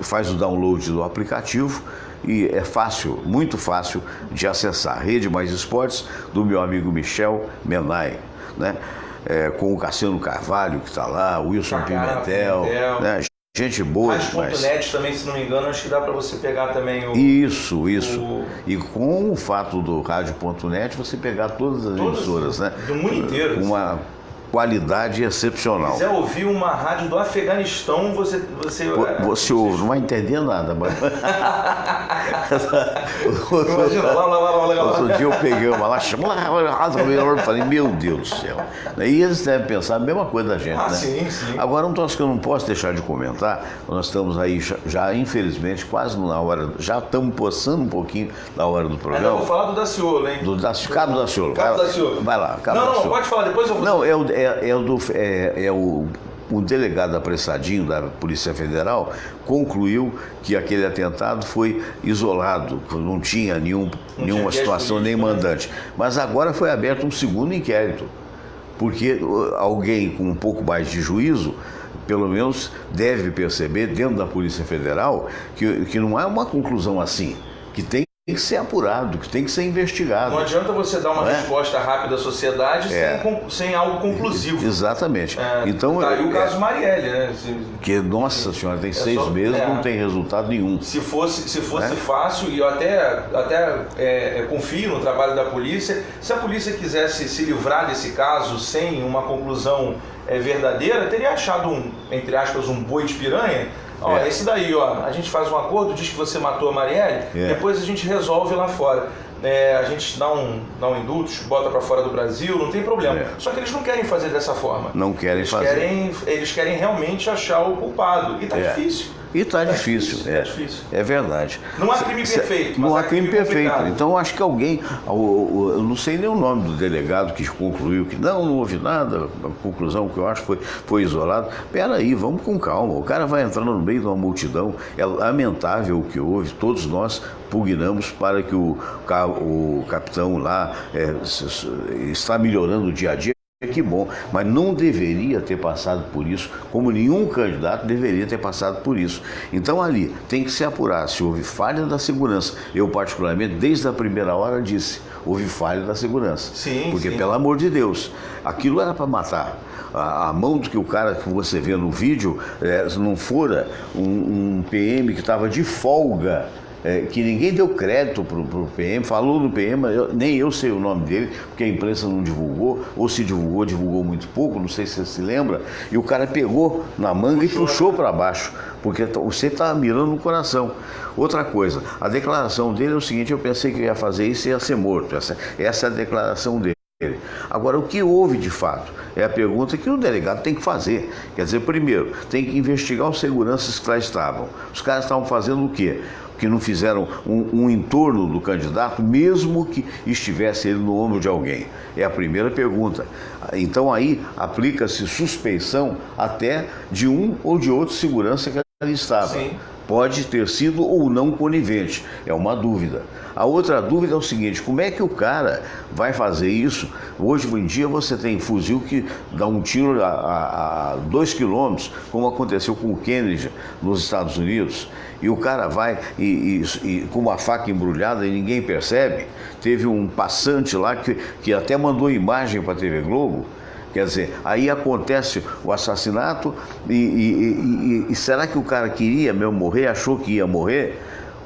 faz o download do aplicativo e é fácil, muito fácil de acessar. Rede Mais Esportes, do meu amigo Michel Menai, né? Com o Cassiano Carvalho, que está lá, o Wilson Pimentel, né? Gente boa demais. Rádio.net também, se não me engano, acho que dá para você pegar também o... Isso. E com o fato do Rádio.net, você pegar todas as emissoras, né? Do mundo inteiro. Uma qualidade excepcional. Se quiser ouvir uma rádio do Afeganistão, você ouve, não vai entender nada, mas... Imagina, lá. Outro dia eu peguei uma lá, falei, meu Deus do céu. E eles devem pensar a mesma coisa da gente, né? Sim. Agora, um troço que eu não posso deixar de comentar, nós estamos aí já infelizmente, quase na hora, já estamos passando um pouquinho da hora do programa. Eu vou falar do Daciolo, hein? Cabo Daciolo. Vai lá, Cabo Daciolo. Não, pode falar, depois eu vou... Não, o delegado apressadinho da Polícia Federal concluiu que aquele atentado foi isolado, não tinha nenhuma situação nem mandante. Mas agora foi aberto um segundo inquérito, porque alguém com um pouco mais de juízo, pelo menos, deve perceber dentro da Polícia Federal que não é uma conclusão assim, que tem que ser apurado, que tem que ser investigado. Não adianta você dar uma resposta rápida à sociedade sem algo conclusivo. Exatamente. Então, tá aí o caso Marielle, né? Que, nossa senhora, tem 6 meses, não tem resultado nenhum. Se fosse fácil, e eu até confio no trabalho da polícia, se a polícia quisesse se livrar desse caso sem uma conclusão verdadeira, teria achado entre aspas, um boi de piranha. Esse daí, a gente faz um acordo, diz que você matou a Marielle, depois a gente resolve lá fora. A gente dá um indulto, bota para fora do Brasil, não tem problema. Só que eles não querem fazer dessa forma. Não querem fazer. Eles querem realmente achar o culpado. E tá difícil. E está difícil, é verdade. Não há crime perfeito. Não mas há crime perfeito. complicado. Então acho que alguém, eu não sei nem o nome do delegado que concluiu que não houve nada, a conclusão que eu acho foi isolado. Peraí, vamos com calma, o cara vai entrando no meio de uma multidão, é lamentável o que houve, todos nós pugnamos para que o capitão lá está melhorando o dia a dia. Que bom, mas não deveria ter passado por isso, como nenhum candidato deveria ter passado por isso. Então ali tem que se apurar se houve falha da segurança. Eu particularmente, desde a primeira hora disse, houve falha da segurança. Sim, porque sim. Pelo amor de Deus, aquilo era para matar. A mão do que o cara que você vê no vídeo, não fora um PM que estava de folga, que ninguém deu crédito para o PM, falou no PM, nem eu sei o nome dele, porque a imprensa não divulgou, ou se divulgou muito pouco, não sei se você se lembra, e o cara pegou na manga e puxou para baixo, porque você está mirando no coração. Outra coisa, a declaração dele é o seguinte, eu pensei que eu ia fazer isso e ia ser morto, essa é a declaração dele. Agora, o que houve de fato é a pergunta que o delegado tem que fazer. Quer dizer, primeiro, tem que investigar os seguranças que lá estavam. Os caras estavam fazendo o quê? Que não fizeram um entorno do candidato, mesmo que estivesse ele no ombro de alguém? É a primeira pergunta. Então aí aplica-se suspeição até de um ou de outro segurança que ali estava. Sim. Pode ter sido ou não conivente, é uma dúvida. A outra dúvida é o seguinte, como é que o cara vai fazer isso? Hoje em dia você tem fuzil que dá um tiro a 2 quilômetros, como aconteceu com o Kennedy nos Estados Unidos, e o cara vai com uma faca embrulhada e ninguém percebe. Teve um passante lá que até mandou imagem para a TV Globo. Quer dizer, aí acontece o assassinato e será que o cara queria mesmo morrer, achou que ia morrer?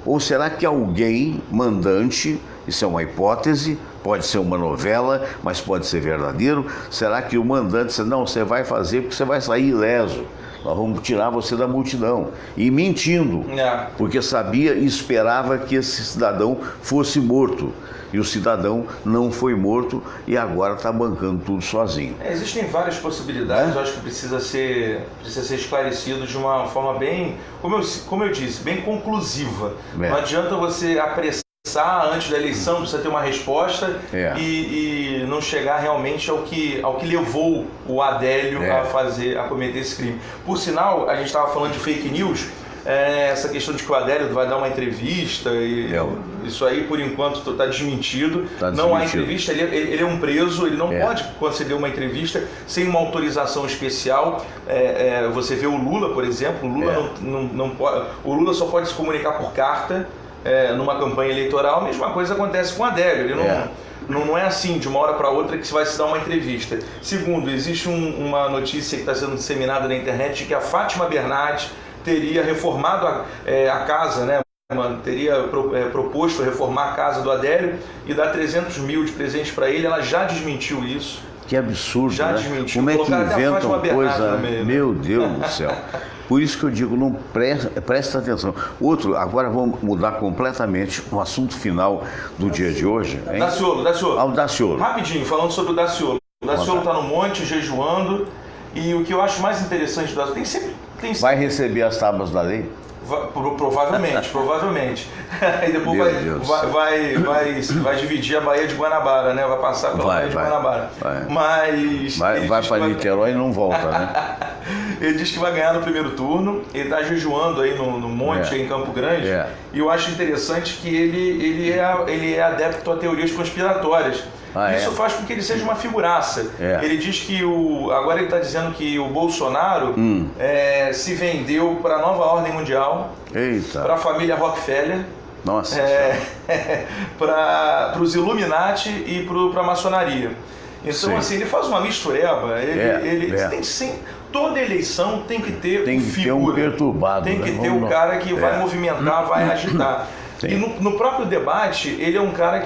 Ou será que alguém, mandante, isso é uma hipótese, pode ser uma novela, mas pode ser verdadeiro, será que o mandante disse, não, você vai fazer porque você vai sair ileso, nós vamos tirar você da multidão, e mentindo, porque sabia e esperava que esse cidadão fosse morto. E o cidadão não foi morto e agora está bancando tudo sozinho. Existem várias possibilidades, eu acho que precisa ser esclarecido de uma forma bem, como eu disse, bem conclusiva. Não adianta você apressar antes da eleição, precisa ter uma resposta e não chegar realmente ao que levou o Adélio a cometer esse crime. Por sinal, a gente estava falando de fake news, essa questão de que o Adélio vai dar uma entrevista, e isso aí por enquanto está desmentido. Não há entrevista, ele é um preso, ele não pode conceder uma entrevista sem uma autorização especial. Você vê o Lula, por exemplo, o Lula, não pode, o Lula só pode se comunicar por carta numa campanha eleitoral. A mesma coisa acontece com o Adélio, ele não é assim, de uma hora para outra, que se vai se dar uma entrevista. Segundo, existe uma notícia que está sendo disseminada na internet de que a Fátima Bernardes teria reformado a casa, né? Teria proposto reformar a casa do Adélio e dar 300 mil de presente para ele. Ela já desmentiu isso. Que absurdo, já desmentiu. Como é que inventam coisa, meu Deus do céu. Por isso que eu digo, não presta atenção. Outro, agora vamos mudar completamente o assunto final do dia de hoje. Hein? Daciolo. O Daciolo. Rapidinho, falando sobre o Daciolo. O Daciolo está no monte, jejuando, e o que eu acho mais interessante do Daciolo, vai receber as tábuas da lei? Provavelmente. Aí depois vai dividir a Baía de Guanabara, né? Vai passar pela Baía de Guanabara. Vai para Niterói e não volta, né? Ele diz que vai ganhar no primeiro turno, ele está jejuando aí no monte, aí em Campo Grande, e eu acho interessante que ele é adepto a teorias conspiratórias. Isso faz com que ele seja uma figuraça. Ele diz que agora ele está dizendo que o Bolsonaro se vendeu para a nova ordem mundial, para a família Rockefeller, para os Illuminati e para a maçonaria. Então, assim, ele faz uma mistureba. Toda eleição tem que ter ter um perturbado. Tem que ter um cara que vai movimentar, vai agitar. E no próprio debate, ele é um cara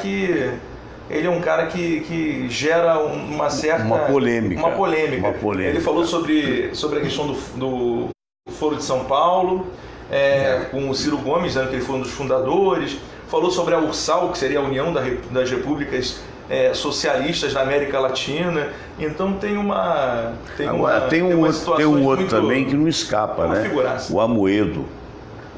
que gera uma certa... Uma polêmica. Ele falou sobre a questão do Foro de São Paulo, com o Ciro Gomes, dizendo que ele foi um dos fundadores. Falou sobre a URSAL, que seria a União das Repúblicas Socialistas da América Latina. Então tem um outro também que não escapa, né? O Amoedo.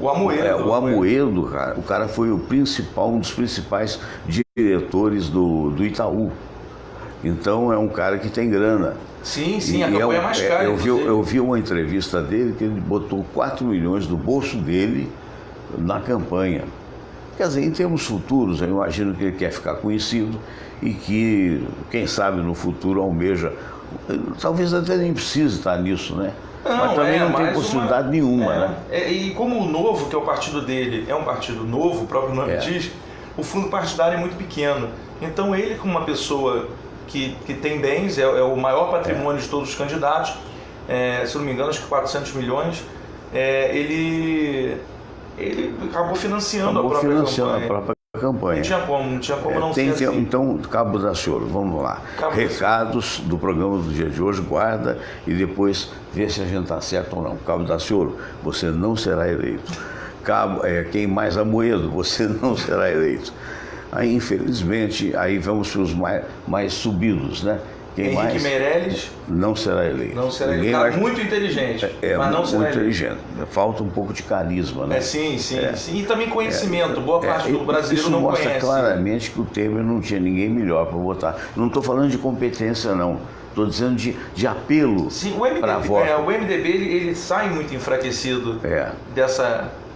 O Amoedo. O Amoedo, cara, o cara foi um dos principais diretores do Itaú. Então é um cara que tem grana. Sim, a campanha é mais cara. Eu vi uma entrevista dele que ele botou 4 milhões do bolso dele na campanha. Quer dizer, em termos futuros, eu imagino que ele quer ficar conhecido e que, quem sabe, no futuro almeja. Talvez até nem precise estar nisso, né? Mas também não tem possibilidade nenhuma, né? E como o Novo, que é o partido dele, é um partido novo, o próprio nome diz, o fundo partidário é muito pequeno. Então ele, como uma pessoa que tem bens, é o maior patrimônio de todos os candidatos, se eu não me engano, acho que 400 milhões, ele acabou financiando a própria campanha. Não tinha como não ser assim. Então, Cabo Daciolo, vamos lá. Recados do programa do dia de hoje, guarda e depois vê se a gente está certo ou não. Cabo Daciolo, você não será eleito. Quem mais Amoedo, você não será eleito. Aí, infelizmente, aí vamos para os mais subidos, né? Henrique Meirelles não será eleito. Não será eleito. Muito inteligente, mas não será muito inteligente. Falta um pouco de carisma, né? Sim. E também conhecimento. Boa parte do brasileiro não conhece. Isso mostra claramente que o Temer não tinha ninguém melhor para votar. Não estou falando de competência, não. Estou dizendo de apelo para voto. O MDB ele sai muito enfraquecido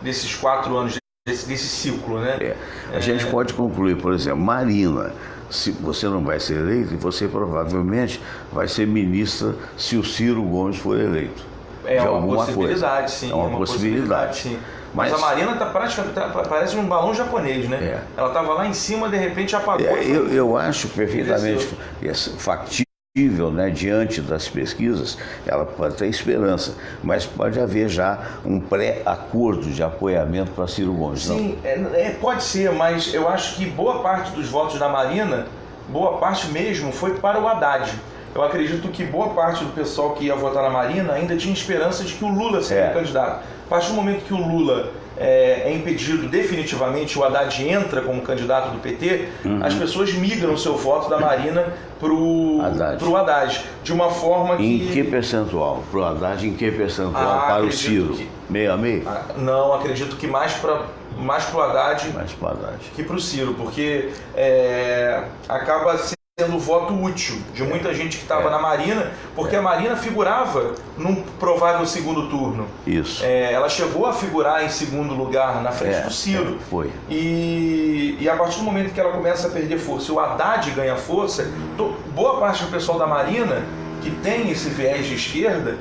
desses 4 anos, desse ciclo, né? A gente pode concluir, por exemplo, Marina. Se você não vai ser eleito, você provavelmente vai ser ministra se o Ciro Gomes for eleito. É uma possibilidade, sim. É uma possibilidade, sim. Mas a Marina está praticamente, parece um balão japonês, né? Ela estava lá em cima, de repente apagou. Eu acho perfeitamente factível, né, diante das pesquisas, ela pode ter esperança, mas pode haver já um pré-acordo de apoiamento para Ciro Gomes. Sim, pode ser, mas eu acho que boa parte dos votos da Marina, boa parte mesmo, foi para o Haddad. Eu acredito que boa parte do pessoal que ia votar na Marina ainda tinha esperança de que o Lula seria candidato. A partir do momento que o Lula é impedido definitivamente, o Haddad entra como candidato do PT, as pessoas migram o seu voto da Marina para o Haddad. De uma forma que... Em que percentual? Para o Haddad, em que percentual para o Ciro? Meio a meio? Não, acredito que mais para o Haddad que para o Ciro, porque acaba sendo voto útil de muita gente que estava na Marina, porque a Marina figurava num provável segundo turno. Isso. Ela chegou a figurar em segundo lugar na frente do Ciro. Foi. E a partir do momento que ela começa a perder força, o Haddad ganha força, boa parte do pessoal da Marina, que tem esse viés de esquerda,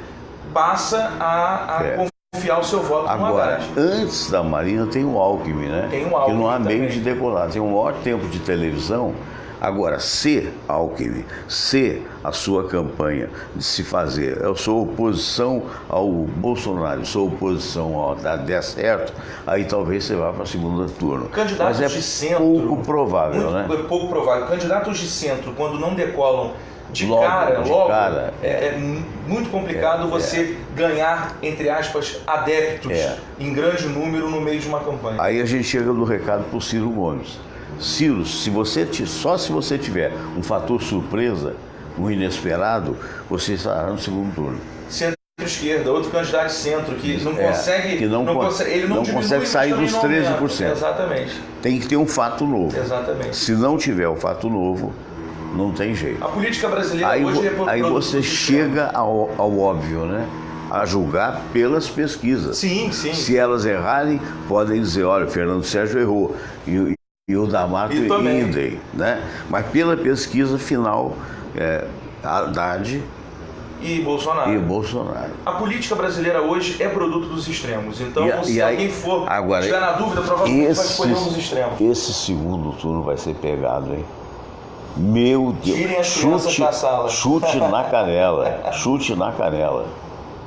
passa a confiar o seu voto com o Haddad. Antes da Marina tem o Alckmin, né? Tem o Alckmin que não há meio também de decolar. Tem um maior tempo de televisão. Agora, se Alckmin, se a sua campanha de se fazer, eu sou oposição ao Bolsonaro, sou oposição ao der certo, aí talvez você vá para a segunda turno. Candidatos mas de centro, pouco provável, né? É pouco provável. Candidatos de centro, quando não decolam logo, é muito complicado você ganhar, entre aspas, adeptos em grande número no meio de uma campanha. Aí a gente chega no recado para o Ciro Gomes. Ciro, se você tiver um fator surpresa, um inesperado, você estará no segundo turno. Centro-esquerda, outro candidato de centro que não consegue, ele não consegue sair dos 13%. Exatamente. Tem que ter um fato novo. Exatamente. Se não tiver o fato novo, não tem jeito. A política brasileira hoje aí você chega ao óbvio, né? A julgar pelas pesquisas. Sim. Se elas errarem, podem dizer, olha, Fernando Sérgio errou. E o Damato idem, né? Mas pela pesquisa final, Haddad e Bolsonaro. A política brasileira hoje é produto dos extremos. Então, se alguém estiver na dúvida, provavelmente vai escolher um dos extremos. Esse segundo turno vai ser pegado, hein? Meu Deus. Tirem as crianças da sala. Chute na canela. Chute na canela.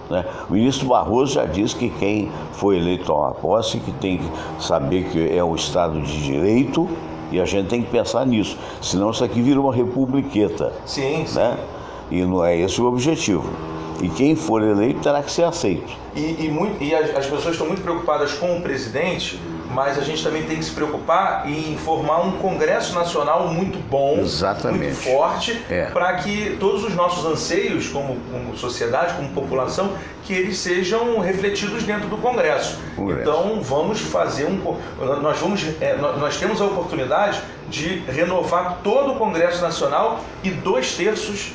Né? O ministro Barroso já disse que quem foi eleito tomar posse, que tem que saber que é um Estado de Direito, e a gente tem que pensar nisso, senão isso aqui vira uma republiqueta. Sim. Né? E não é esse o objetivo. E quem for eleito terá que ser aceito. E as pessoas estão muito preocupadas com o presidente, mas a gente também tem que se preocupar em formar um Congresso Nacional muito bom, exatamente, muito forte, para que todos os nossos anseios como sociedade, como população, que eles sejam refletidos dentro do Congresso. Então vamos fazer nós temos a oportunidade de renovar todo o Congresso Nacional e 2/3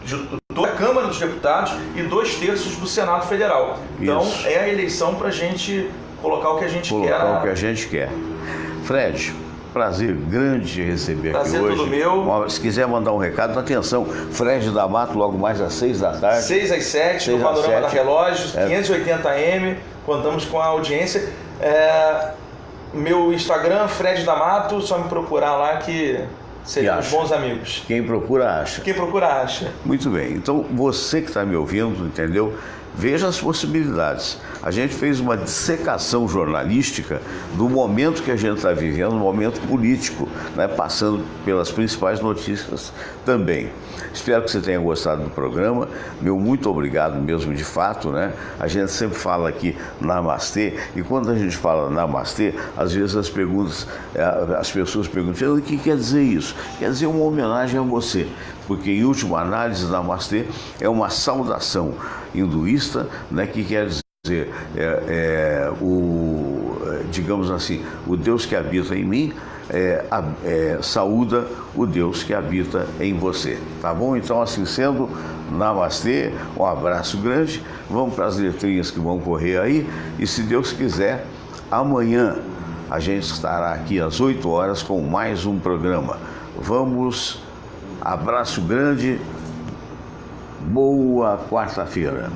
de toda a Câmara dos Deputados e 2/3 do Senado Federal. Então é a eleição para a gente colocar o que a gente quer. Colocar o que a gente quer. Fred, prazer grande te receber aqui hoje. Prazer todo meu. Se quiser mandar um recado, atenção, Fred D'Amato, logo mais às 6 da tarde. 6 às 7, no Panorama da Relógio, 580M, contamos com a audiência. Meu Instagram, Fred D'Amato, só me procurar lá que seremos bons amigos. Quem procura, acha. Quem procura, acha. Muito bem. Então, você que está me ouvindo, entendeu? Veja as possibilidades. A gente fez uma dissecação jornalística do momento que a gente está vivendo, um momento político, né? Passando pelas principais notícias também. Espero que você tenha gostado do programa. Meu muito obrigado mesmo, de fato, né? A gente sempre fala aqui namastê, e quando a gente fala namastê, às vezes as pessoas perguntam: o que quer dizer isso? Quer dizer uma homenagem a você, porque em última análise, namastê é uma saudação hinduísta, né, que quer dizer digamos assim, o Deus que habita em mim saúda o Deus que habita em você, tá bom? Então, assim sendo, namastê, um abraço grande, vamos para as letrinhas que vão correr aí, e se Deus quiser, amanhã a gente estará aqui às 8 horas com mais um programa. Vamos, abraço grande, boa quarta-feira.